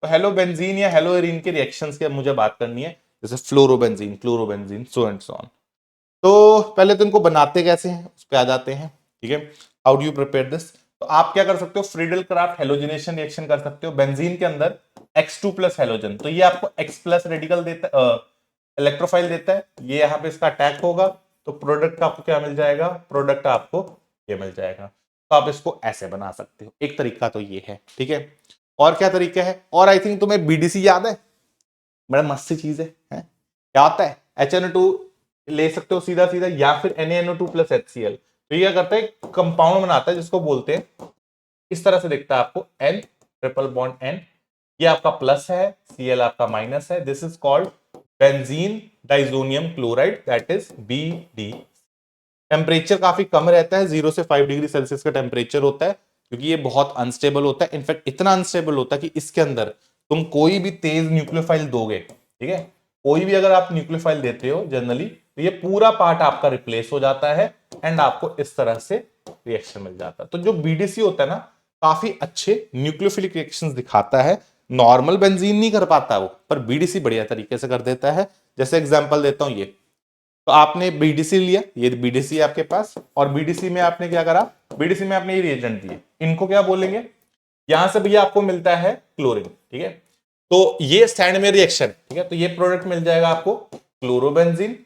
तो हेलो बेंजीन या हेलो एरीन के रिएक्शंस की मुझे बात करनी है, जैसे fluorobenzene, chlorobenzene, so and so on. तो पहले तो इनको बनाते कैसे हैं उस पे आ जाते हैं, ठीक है। How do you prepare this? तो आप क्या कर सकते हो, फ्रीडल क्राफ्ट हेलोजिनेशन रिएक्शन कर सकते हो। बेंजीन के अंदर X2 प्लस हेलोजन, तो ये आपको X प्लस रेडिकल देता है, इलेक्ट्रोफाइल देता है, ये यहाँ पे इसका अटैक होगा, तो प्रोडक्ट आपको क्या मिल जाएगा, प्रोडक्ट आपको ये मिल जाएगा। तो आप इसको ऐसे बना सकते हो, एक तरीका तो ये है, ठीक है। और क्या तरीका है? और आई थिंक तुम्हें BDC याद है, बड़ा मस्त सी चीज है? क्या होता है? HNO2 ले सकते हो सीधा सीधा, या फिर NaNO2 प्लस HCl। तो ये क्या करता है, कंपाउंड बनाता है जिसको बोलते हैं, इस तरह से दिखता है आपको, N ट्रिपल बॉन्ड N, ये आपका प्लस है, Cl आपका माइनस है, this is called benzene diazonium chloride, that is BD। Temperature काफी कम रहता है, 0 से 5 डिग्री सेल्सियस का टेम्परेचर होता है, क्योंकि ये बहुत अनस्टेबल होता है। इनफैक्ट इतना अनस्टेबल होता है कि इसके अंदर तुम कोई भी तेज न्यूक्लियोफाइल दोगे, ठीक है, कोई भी अगर आप न्यूक्लियोफाइल देते हो जनरली, तो ये पूरा पार्ट आपका रिप्लेस हो जाता है एंड आपको इस तरह से रिएक्शन मिल जाता है। तो जो BDC होता है ना, काफी अच्छे न्यूक्लियोफिलिक रिएक्शंस दिखाता है, नॉर्मल बेंजीन नहीं कर पाता वो, पर BDC बढ़िया तरीके से कर देता है। जैसे एग्जांपल देता हूं, ये तो आपने BDC लिया, ये BDC है आपके पास, और BDC में आपने क्या करा, BDC में आपने ये रिएजेंट दिए, इनको क्या बोलेंगे, यहां से भैया आपको मिलता है क्लोरीन, ठीक है, तो ये स्टैंड में रिएक्शन, ठीक है, तो ये प्रोडक्ट मिल जाएगा आपको क्लोरोबेंजीन,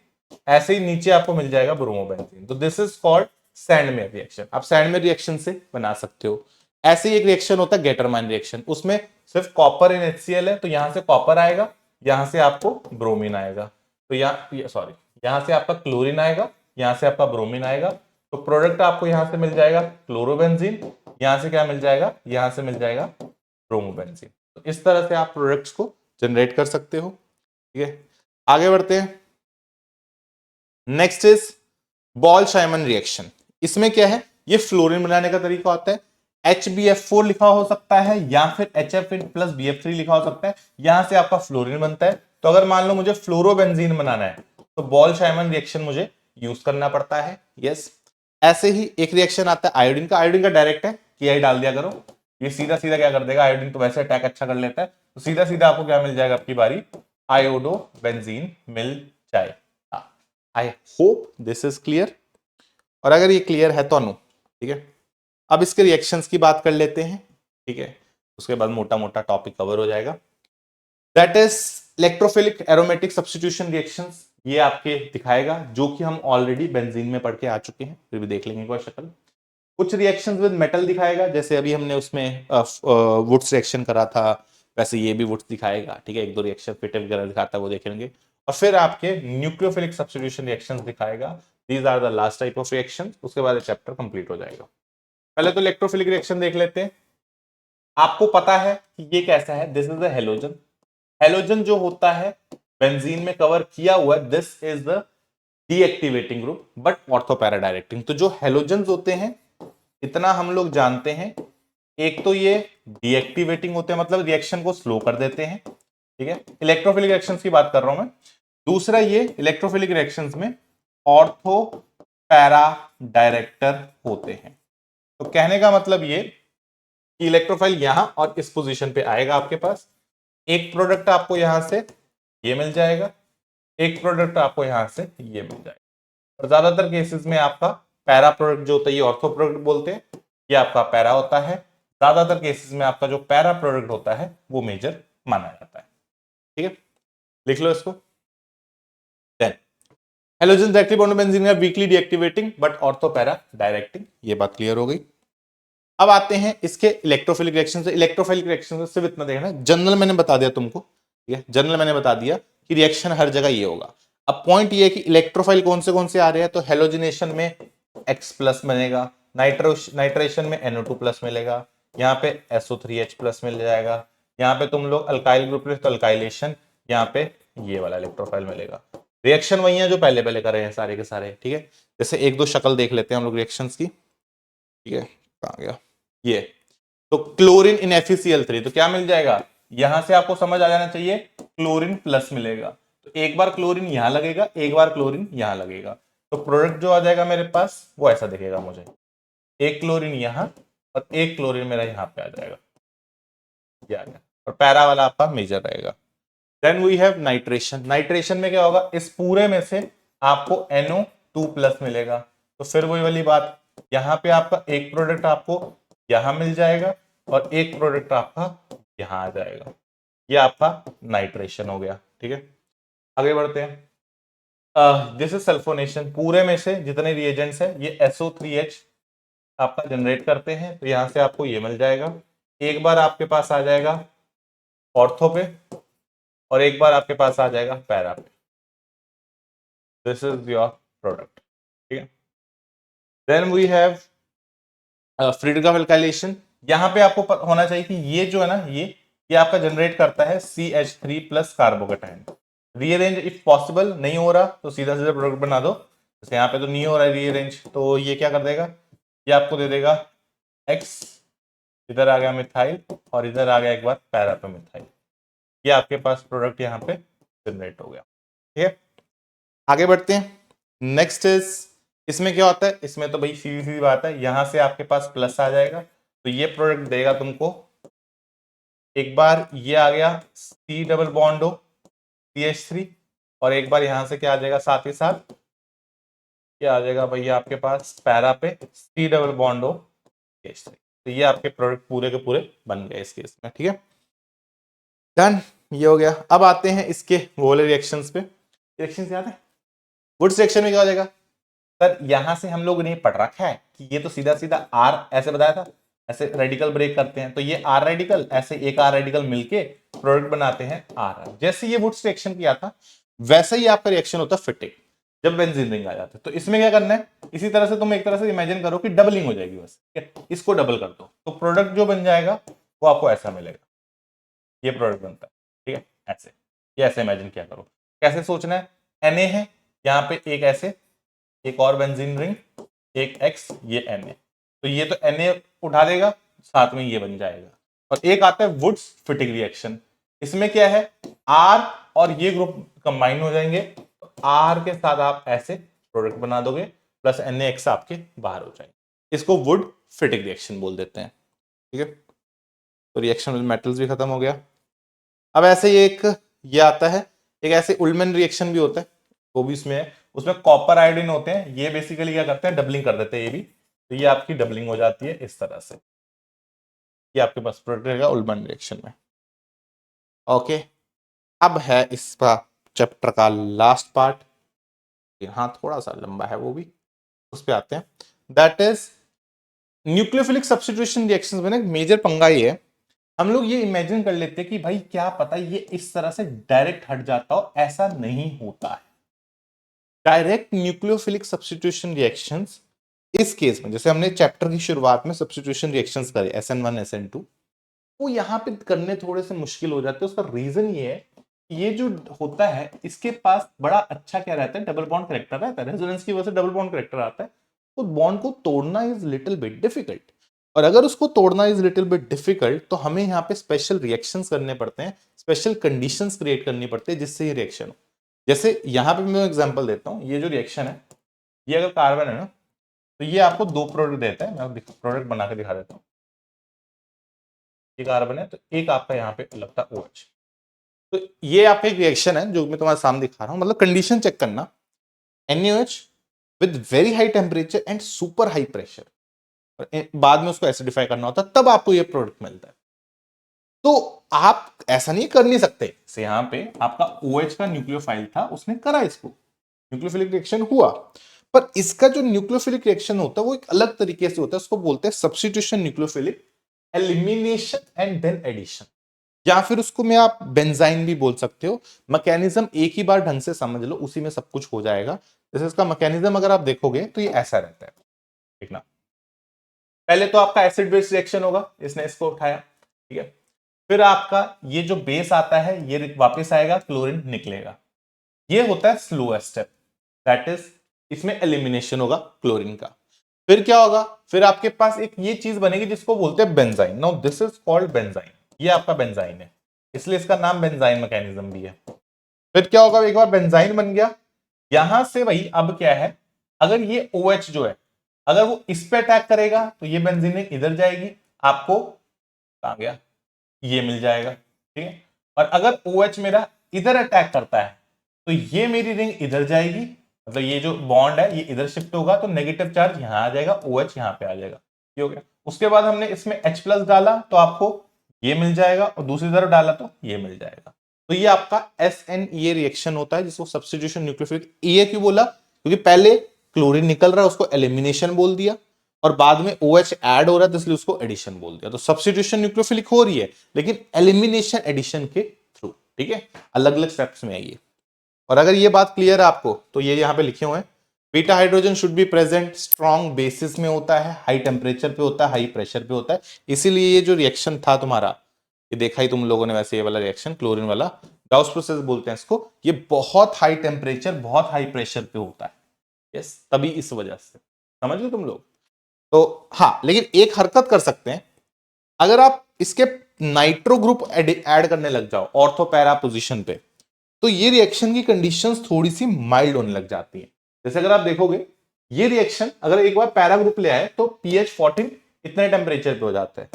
ऐसे ही नीचे आपको मिल जाएगा ब्रोमोबेंजीन। तो this is called Sandmeyer reaction. आप सैंडमेयर रिएक्शन से बना सकते हो। ऐसे ही एक रिएक्शन होता है गेटरमैन रिएक्शन, उसमें सिर्फ कॉपर इन HCl है, तो यहां से कॉपर आएगा, यहां से आपको ब्रोमीन आएगा, तो सॉरी, यहां से आपका क्लोरीन आएगा, यहां से आपका ब्रोमीन आएगा, तो प्रोडक्ट आपको यहां से मिल जाएगा क्लोरोबेंजीन, यहां से क्या मिल जाएगा, यहां से मिल जाएगा ब्रोमोबेंजीन। तो इस तरह से आप प्रोडक्ट्स को जनरेट कर सकते हो, ठीक है। आगे बढ़ते हैं। Next is Balz Schiemann reaction. इसमें क्या है, ये फ्लोरीन बनाने का तरीका होता है। HbF4 लिखा हो सकता है, या फिर HF प्लस BF3 लिखा हो सकता है, यहां से आपका फ्लोरीन बनता है। तो अगर मान लो मुझे फ्लोरोबेंजीन बनाना है, तो बॉल शाइमन रिएक्शन मुझे यूज करना पड़ता है, यस। ऐसे ही एक रिएक्शन आता है आयोडीन का। आयोडीन का डायरेक्ट है, KI डाल दिया करो, ये सीधा सीधा क्या कर देगा, आयोडीन तो वैसे अटैक अच्छा कर लेता है, तो सीधा सीधा आपको क्या मिल जाएगा, आपकी बारी आयोडो बेंजीन मिल जाएगा। I hope this is clear. और अगर ये क्लियर है तो ठीक है, अब इसके रिएक्शंस की बात कर लेते हैं, ठीक है, उसके बाद मोटा मोटा टॉपिक कवर हो जाएगा। That is electrophilic aromatic substitution reactions, ये आपके दिखाएगा, जो कि हम ऑलरेडी बेंजीन में पढ़ के आ चुके हैं, फिर भी देख लेंगे एक बार शक्ल। कुछ रिएक्शंस विद मेटल दिखाएगा, जैसे अभी हमने उसमें वुड्स रिएक्शन करा था, वैसे ये भी वुड्स दिखाएगा, ठीक है, एक दो रिएक्शन फिटिव वगैरह दिखाता है वो देखेंगे। और फिर आपके न्यूक्लियोफिलिक सब्स्टिट्यूशन रिएक्शंस दिखाएगा। These are the last type of reactions, उसके बाद चैप्टर कंप्लीट हो जाएगा। पहले तो इलेक्ट्रोफिलिक रिएक्शन देख लेते हैं। आपको पता है कि ये कैसा है, this is the halogen. Halogen जो होता है बेंजीन में कवर किया हुआ है, this is the deactivating group but ortho para directing. तो जो हेलोजन्स होते हैं, इतना हम लोग जानते हैं, एक तो ये डीएक्टिवेटिंग होते हैं, मतलब रिएक्शन को स्लो कर देते हैं, ठीक है, इलेक्ट्रोफिलिक रिएक्शंस की बात कर रहा हूं मैं। दूसरा, ये इलेक्ट्रोफिलिक रिएक्शंस में ऑर्थो पैरा डायरेक्टर होते हैं। तो कहने का मतलब ये कि इलेक्ट्रोफाइल यहां और इस पोजीशन पे आएगा आपके पास, एक प्रोडक्ट आपको यहां से ये मिल जाएगा, एक प्रोडक्ट आपको यहां से ये मिल जाएगा। और ज्यादातर केसेस में आपका पैरा प्रोडक्ट जो होता है, ये ऑर्थो प्रोडक्ट बोलते हैं, ये आपका पैरा होता है। ज्यादातर केसेस में आपका जो पैरा प्रोडक्ट होता है वो मेजर माना जाता है, ठीक है, लिख लो इसको। हेलोजन डायरेक्टली बॉन्ड बेंजीन है weekly deactivating but ortho para directing, ये बात क्लियर हो गई। अब आते हैं इसके इलेक्ट्रोफिलिक रिएक्शन से। इलेक्ट्रोफिलिक रिएक्शन से सिर्फ इतना देखना, जनरल मैंने बता दिया तुमको, ठीक है, जनरल मैंने बता दिया कि रिएक्शन हर जगह ये होगा। अब पॉइंट ये है कि इलेक्ट्रोफाइल कौन से आ रहे हैं, तो हेलोजिनेशन में X प्लस बनेगा, नाइट्रेशन में NO2 प्लस मिलेगा, यहाँ पे SO3H प्लस मिल जाएगा, यहाँ पे तुम लोग अल्काइल ग्रुप तो अल्काइलेशन, यहाँ पे ये वाला इलेक्ट्रोफाइल मिलेगा। रिएक्शन वही है जो पहले पहले कर रहे हैं सारे के सारे, ठीक है। जैसे एक दो शक्ल देख लेते हैं हम लोग रिएक्शंस की, ठीक है। कहाँ गया ये, तो क्लोरीन इन FeCl3, तो क्या मिल जाएगा, यहां से आपको समझ आ जाना चाहिए क्लोरीन प्लस मिलेगा, तो एक बार क्लोरीन यहां लगेगा, एक बार क्लोरीन यहां लगेगा, तो प्रोडक्ट जो आ जाएगा मेरे पास वो ऐसा दिखेगा मुझे, एक क्लोरीन यहां और एक क्लोरीन मेरा यहां पे आ जाएगा, ये आ गया, और पैरा वाला आपका मेजर रहेगा। Then we have nitration. Nitration में क्या होगा, इस पूरे में से आपको NO2 प्लस मिलेगा, तो फिर वही वाली बात, यहां पे आपका एक प्रोडक्ट आपको यहां मिल जाएगा और एक प्रोडक्ट आपका यहां आ जाएगा, ये आपका नाइट्रेशन हो गया, ठीक है। आगे बढ़ते हैं। दिस इज सल्फोनेशन, पूरे में से जितने रिएजेंट्स है ये SO3H आपका जनरेट करते हैं, तो यहां से आपको ये मिल जाएगा, एक बार आपके पास आ जाएगा ऑर्थो पे और एक बार आपके पास आ जाएगा पैरा पे, दिस इज योर प्रोडक्ट, ठीक है। देन वी हैव फ्रीडगम एल्काइलेशन, यहां पे आपको होना चाहिए कि ये जो है ना, ये आपका जनरेट करता है CH3 plus carbocation. Rearrange if possible, नहीं हो रहा तो सीधा सीधा प्रोडक्ट बना दो, जैसे यहाँ पे तो नहीं हो रहा है रीअरेंज, तो ये क्या कर देगा, ये आपको दे देगा X, इधर आ गया मिथाइल और इधर आ गया एक बार पैरा पे मिथाइल, ये आपके पास प्रोडक्ट यहाँ पे जनरेट हो गया, ठीक है। आगे बढ़ते हैं। नेक्स्ट इज, इसमें क्या होता है, इसमें तो भाई सीधी सीधी बात है, यहां से आपके पास प्लस आ जाएगा, तो ये प्रोडक्ट देगा तुमको, एक बार ये आ गया C डबल बॉन्ड हो CH3, और एक बार यहां से क्या आ जाएगा साथ ही साथ, क्या आ जाएगा भैया आपके पास पैरा पे C डबल बॉन्ड हो CH3, तो ये आपके प्रोडक्ट पूरे के पूरे बन गए इस केस में, ठीक है। डन, ये हो गया। अब आते हैं इसके वो वाले रिएक्शंस पे। रिएक्शंस याद है, वुड्स रिएक्शन में क्या हो जाएगा सर, यहां से हम लोग ने पढ़ रखा है कि ये तो सीधा सीधा R ऐसे बताया था, ऐसे रेडिकल ब्रेक करते हैं, तो ये R रेडिकल, ऐसे एक R रेडिकल मिलके प्रोडक्ट बनाते हैं R। जैसे ये वुड्स रिएक्शन किया था वैसे ही आपका रिएक्शन होता है फिटिंग, जब बेंजीन रिंग आ जाता है। तो इसमें क्या करना है, इसी तरह से तुम एक तरह से इमेजिन करो कि डबलिंग हो जाएगी बस, ठीक है? इसको डबल कर दो तो प्रोडक्ट जो बन जाएगा वो आपको ऐसा मिलेगा, ये प्रोडक्ट बनता है, ठीक है। ऐसे, ये ऐसे इमेजिन किया करो। कैसे सोचना है, Na है यहाँ पे एक ऐसे, एक और बेंजीन रिंग, एक X, ये Na, तो ये तो Na उठा देगा, साथ में ये बन जाएगा। और एक आता है वुड्स फिटिंग रिएक्शन, इसमें क्या है, R और ये ग्रुप कंबाइन हो जाएंगे, तो R के साथ आप ऐसे प्रोडक्ट बना दोगे, प्लस NaX आपके बाहर हो जाएंगे, इसको वुड फिटिंग रिएक्शन बोल देते हैं, ठीक है। तो रिएक्शन विद मेटल्स भी खत्म हो गया। अब ऐसे ही एक ये आता है, एक ऐसे उल्मन रिएक्शन भी होता है, वो भी इसमें है, उसमें कॉपर आयोडीन होते हैं, ये बेसिकली क्या करते हैं, डबलिंग कर देते हैं ये भी, तो ये आपकी डबलिंग हो जाती है इस तरह से, ये आपके पास प्रोडक्ट रहेगा उल्मन रिएक्शन में। ओके, अब है इसका चैप्टर का लास्ट पार्ट, हाँ थोड़ा सा लंबा है वो भी, उस पर आते हैं। That is nucleophilic substitution reactions में मेजर पंगा ये है, हम लोग ये इमेजिन कर लेते हैं कि भाई क्या पता ये इस तरह से डायरेक्ट हट जाता हो, ऐसा नहीं होता है। डायरेक्ट न्यूक्लियोफिलिक सब्स्टिट्यूशन रिएक्शंस इस केस में, जैसे हमने चैप्टर की शुरुआत में सब्स्टिट्यूशन रिएक्शंस करे SN1 SN2, वो यहाँ पे करने थोड़े से मुश्किल हो जाते हैं। उसका रीजन ये है, ये जो होता है इसके पास बड़ा अच्छा क्या रहता है, डबल बॉन्ड करेक्टर रहता है, रेजोनेंस की वजह से डबल बॉन्ड करेक्टर आता है, तो बॉन्ड को तोड़ना इज लिटिल बिट डिफिकल्ट, और अगर उसको तोड़ना इज लिटिल बिट डिफिकल्ट तो हमें यहाँ पे स्पेशल रिएक्शंस करने पड़ते हैं, स्पेशल कंडीशंस क्रिएट करनी पड़ती है जिससे ये रिएक्शन हो। जैसे यहाँ पे मैं एग्जांपल देता हूँ, ये जो रिएक्शन है, ये अगर कार्बन है ना, तो ये आपको दो प्रोडक्ट देता है, मैं प्रोडक्ट बना के दिखा देता हूँ। ये कार्बन है तो एक आपका यहाँ पे लगता है OH, तो ये आपका एक रिएक्शन है जो मैं तुम्हारे सामने दिखा रहा हूँ, मतलब कंडीशन चेक करना, NaOH with very high temperature and super high pressure, बाद में उसको एसिडिफाई करना होता है, तब आपको ये प्रोडक्ट मिलता है। तो आप ऐसा नहीं कर नहीं सकते, से यहाँ पे आपका OH का न्यूक्लियोफाइल था, उसने करा इसको, न्यूक्लियोफिलिक रिएक्शन हुआ, पर इसका जो न्यूक्लियोफिलिक रिएक्शन होता है वो एक अलग तरीके से होता है, उसको बोलते हैं substitution nucleophilic elimination and then addition, या फिर उसको मैं आप बेंजाइन भी बोल सकते हो। मैकेनिज्म एक ही बार ढंग से समझ लो, उसी में सब कुछ हो जाएगा। जैसे इसका मैकेनिज्म अगर आप देखोगे तो ये ऐसा रहता है, ठीक ना, पहले तो आपका एसिड बेस रिएक्शन होगा, इसने इसको उठाया, ठीक है। फिर आपका ये जो बेस आता है ये वापस आएगा, क्लोरीन निकलेगा। ये होता है स्लो स्टेप, दैट इज इसमें एलिमिनेशन होगा क्लोरीन का। फिर क्या होगा, फिर आपके पास एक ये चीज बनेगी जिसको बोलते हैं benzene. Now this is called benzene, ये आपका बेंजाइन है, इसलिए इसका नाम बेंजाइन मैकेनिज्म भी है। फिर क्या होगा, एक बार बेंजाइन बन गया, यहां से वही अब क्या है, अगर ये OH जो है अगर वो इस पे अटैक करेगा तो ये बेंजीन इधर जाएगी, आपको कहां गया, ये मिल जाएगा, ठीक है। और अगर OH मेरा इधर अटैक करता है तो ये मेरी रिंग इधर जाएगी, मतलब ये जो बॉन्ड है ये इधर शिफ्ट होगा, तो नेगेटिव चार्ज यहां आ जाएगा, OH यहां पे आ जाएगा, ये हो गया। उसके बाद हमने इसमें H+ डाला तो आपको ये मिल जाएगा, और दूसरी तरफ डाला तो ये मिल जाएगा। तो ये आपका SNEA रिएक्शन होता है, जिसको सब्स्टिट्यूशन न्यूक्लियोफिलिक EA क्यों बोला, क्योंकि पहले क्लोरीन निकल रहा है उसको एलिमिनेशन बोल दिया, और बाद में OH ऐड हो रहा है तो इसलिए उसको एडिशन बोल दिया। तो सब्स्टिट्यूशन न्यूक्लियोफिलिक हो रही है लेकिन एलिमिनेशन एडिशन के थ्रू, ठीक है, अलग अलग स्टेप्स में है ये। और अगर ये बात क्लियर है आपको तो ये यहाँ पे लिखे हुए हैं, beta hydrogen should be present strong bases में होता है, हाई टेम्परेचर पे होता है, हाई प्रेशर पे होता है। इसीलिए ये जो रिएक्शन था तुम्हारा, ये देखा ही तुम लोगों ने वैसे, ये वाला रिएक्शन क्लोरीन वाला गाउस प्रोसेस बोलते हैं इसको, ये बहुत हाई टेम्परेचर बहुत हाई प्रेशर पे होता है, यस, तभी इस वजह से, समझ लो तुम लोग। तो हाँ, लेकिन एक हरकत कर सकते हैं, अगर आप इसके नाइट्रो ग्रुप ऐड करने लग जाओ ऑर्थो पैरा पोजीशन पे, तो ये रिएक्शन की कंडीशंस थोड़ी सी माइल्ड होने लग जाती हैं। जैसे अगर आप देखोगे ये रिएक्शन अगर एक बार पैरा ग्रुप ले आए तो pH 14 इतने टेम्परेचर पे हो जाता है।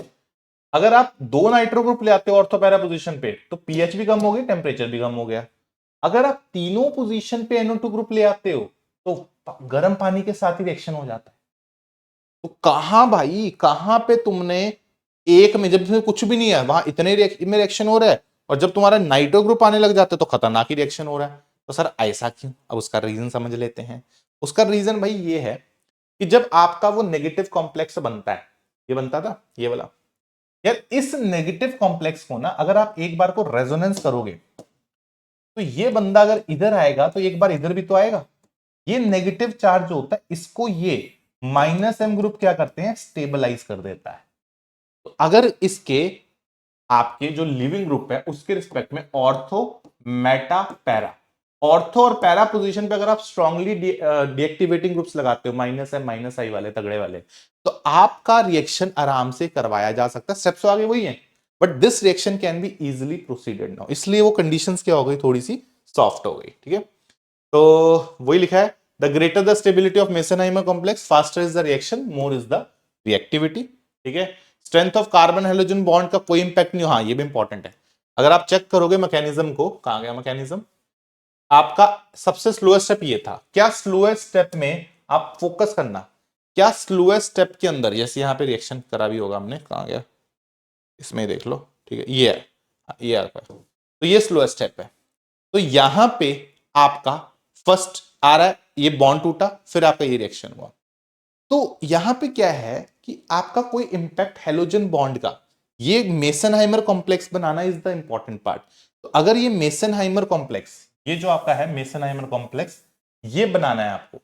अगर आप 2 नाइट्रो ग्रुप ले आते हो ऑर्थो पैरा पोजीशन पे तो pH भी कम हो गई, टेम्परेचर भी कम हो गया। अगर आप तीनों पोजीशन पे NO2 ग्रुप ले आते हो तो गर्म पानी के साथ ही रिएक्शन हो जाता है। तो कहां भाई, कहां पे तुमने एक में, जब कुछ भी नहीं है वहां इतने में रिएक्शन हो रहा है, और जब तुम्हारा नाइट्रो ग्रुप आने लग जाते तो खतरनाक ही रिएक्शन हो रहा है। तो सर ऐसा क्यों, अब उसका रीजन समझ लेते हैं। उसका रीजन भाई ये है कि जब आपका वो नेगेटिव कॉम्प्लेक्स बनता है, ये बनता था ये वाला, यार इस नेगेटिव कॉम्प्लेक्स को ना अगर आप एक बार को रेजोनेंस करोगे तो ये बंदा अगर इधर आएगा तो एक बार इधर भी तो आएगा। ये नेगेटिव चार्ज जो होता है इसको ये -M ग्रुप क्या करते हैं, स्टेबलाइज कर देता है। तो अगर इसके आपके जो लिविंग ग्रुप है उसके रिस्पेक्ट में ऑर्थो मेटा पैरा, ऑर्थो और पैरा पोजीशन पे अगर आप स्ट्रांगली डीएक्टिवेटिंग ग्रुप्स लगाते हो -M -I वाले तगड़े वाले, तो आपका रिएक्शन आराम से करवाया जा सकता है। स्टेप्स तो आगे वही है, but this reaction can be easily proceeded now, इसलिए वो कंडीशंस क्या हो गई, थोड़ी सी सॉफ्ट हो गई, ठीक है। तो वही लिखा है, the greater the stability of Meisenheimer complex faster is the reaction, more is the reactivity, ठीक है। Strength of carbon halogen bond का कोई इंपैक्ट नहीं, हाँ ये भी इंपॉर्टेंट है। अगर आप चेक करोगे मैकेनिज्म को, कहां गया मैकेनिज्म, आपका सबसे स्लोएस्ट स्टेप ये था। क्या स्लोएस्ट स्टेप में आप फोकस करना, क्या स्लोएस्ट स्टेप के अंदर, जैसे यहां पे रिएक्शन करा भी होगा हमने, कहां गया, इसमें देख लो, ठीक है, ये है, ये आपका, तो ये स्लोएस्ट स्टेप है। तो यहां पे आपका फर्स्ट आ रहा है, ये बॉन्ड टूटा, फिर आपका ये रिएक्शन हुआ। तो यहां पे क्या है कि आपका कोई इंपैक्ट हेलोजन बॉन्ड का, ये मेसेनहाइमर कॉम्प्लेक्स बनाना इज द इंपॉर्टेंट पार्ट। तो अगर ये मेसेनहाइमर कॉम्प्लेक्स, ये जो आपका है मेसेनहाइमर कॉम्प्लेक्स, ये बनाना है आपको।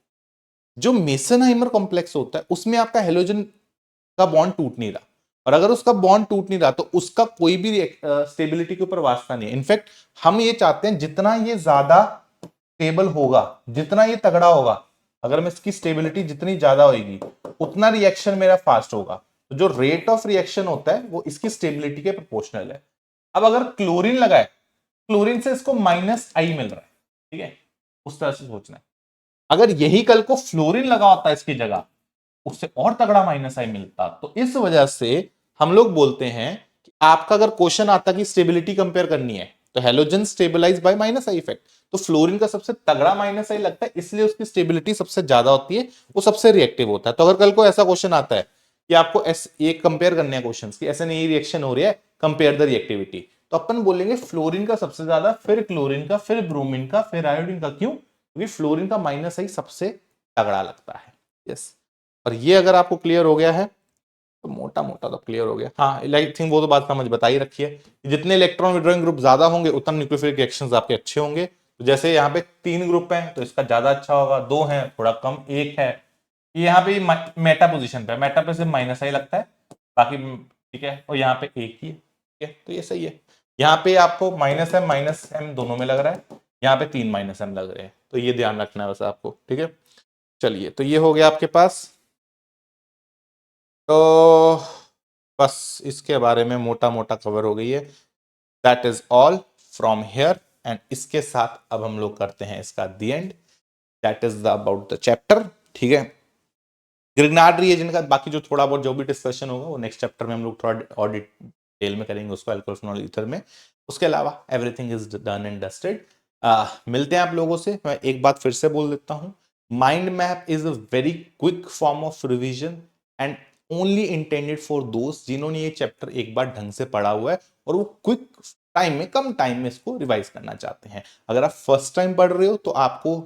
जो मेसेनहाइमर कॉम्प्लेक्स होता है उसमें आपका हेलोजन का बॉन्ड टूट नहीं रहा, और अगर उसका बॉन्ड टूट नहीं रहा तो उसका कोई भी स्टेबिलिटी के ऊपर वास्ता नहीं है। इनफैक्ट हम ये चाहते हैं जितना ये ज्यादा स्टेबल होगा, जितना ये तगड़ा होगा, अगर मैं इसकी स्टेबिलिटी जितनी ज्यादा होगी उतना रिएक्शन मेरा फास्ट होगा। तो जो रेट ऑफ रिएक्शन होता है वो इसकी स्टेबिलिटी के प्रोपोर्शनल है। अब अगर क्लोरीन लगाए, क्लोरीन से इसको -I मिल रहा है, ठीक है, उस तरह से सोचना है। अगर यही कल को फ्लोरीन लगा होता है इसकी जगह, उससे और तगड़ा -I मिलता। तो इस वजह से हम लोग बोलते हैं कि आपका अगर क्वेश्चन आता कि स्टेबिलिटी कंपेयर करनी है तो halogen stabilize by -I effect, तो फ्लोरीन का सबसे तगड़ा -I लगता है, इसलिए उसकी स्टेबिलिटी सबसे ज्यादा होती है, वो सबसे रिएक्टिव होता है। तो अगर कल को ऐसा क्वेश्चन आता है कि आपको ये कंपेयर करने हैं क्वेश्चंस कि ऐसे नहीं रिएक्शन हो रही है, कंपेयर द रिएक्टिविटी, तो अपन बोलेंगे फ्लोरीन का सबसे ज्यादा, फिर क्लोरीन का, फिर ब्रोमीन का, फिर आयोडीन का। क्यों? क्योंकि फ्लोरीन का -I सबसे तगड़ा लगता है। यस, और ये अगर आपको क्लियर हो गया है तो मोटा मोटा तो क्लियर हो गया। हाँ, आई थिंक वो तो बात समझ बता ही रखी है, जितने इलेक्ट्रॉन विड्रॉइंग ग्रुप ज्यादा होंगे उतना न्यूक्लियोफिलिक रिएक्शंस आपके अच्छे होंगे। तो जैसे यहाँ पे 3 ग्रुप हैं तो इसका ज्यादा अच्छा होगा, 2 हैं थोड़ा कम, 1 है ये यहाँ पे मेटा पोजीशन पे, मेटा पे सिर्फ माइनस ही लगता है, बाकी ठीक है। और यहाँ पे एक ही है, ठीक है, तो ये सही है। यहाँ पे आपको माइनस एम दोनों में लग रहा है, यहाँ पे 3 माइनस एम लग रहे हैं, तो ये ध्यान रखना है बस आपको, ठीक है। चलिए, तो ये हो गया आपके पास। तो बस इसके बारे में मोटा मोटा कवर हो गई है। That is all from here, and इसके साथ अब हम लोग करते हैं इसका the end. That is the about the chapter, ठीक है। ग्रिग्नार्ड रिएजेंट का बाकी जो थोड़ा बहुत जो भी डिस्कशन होगा वो नेक्स्ट चैप्टर में हम लोग थोड़ा और डिटेल में करेंगे उसको, अल्कोहल फिनोल ईथर में। उसके अलावा everything is done and dusted. मिलते हैं आप लोगों से। मैं एक बात फिर से बोल देता हूँ, mind map is a very quick form of revision and only intended for दोस्त जिन्होंने ये चैप्टर एक बार ढंग से पढ़ा हुआ है और वो क्विक टाइम में, कम टाइम में इसको रिवाइज करना चाहते हैं। अगर आप फर्स्ट टाइम पढ़ रहे हो तो आपको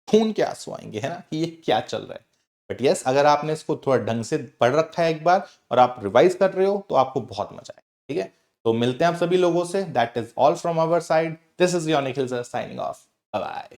खून के आंसू आएंगे, है ना, कि ये क्या चल रहा है। बट यस, अगर आपने इसको थोड़ा ढंग से पढ़ रखा है एक बार और आप रिवाइज कर रहे हो तो आपको बहुत मजा आएगा, ठीक है। तो मिलते हैं आप सभी लोगों से। That is all from our side. This is your Nikhil sir signing off. Bye bye.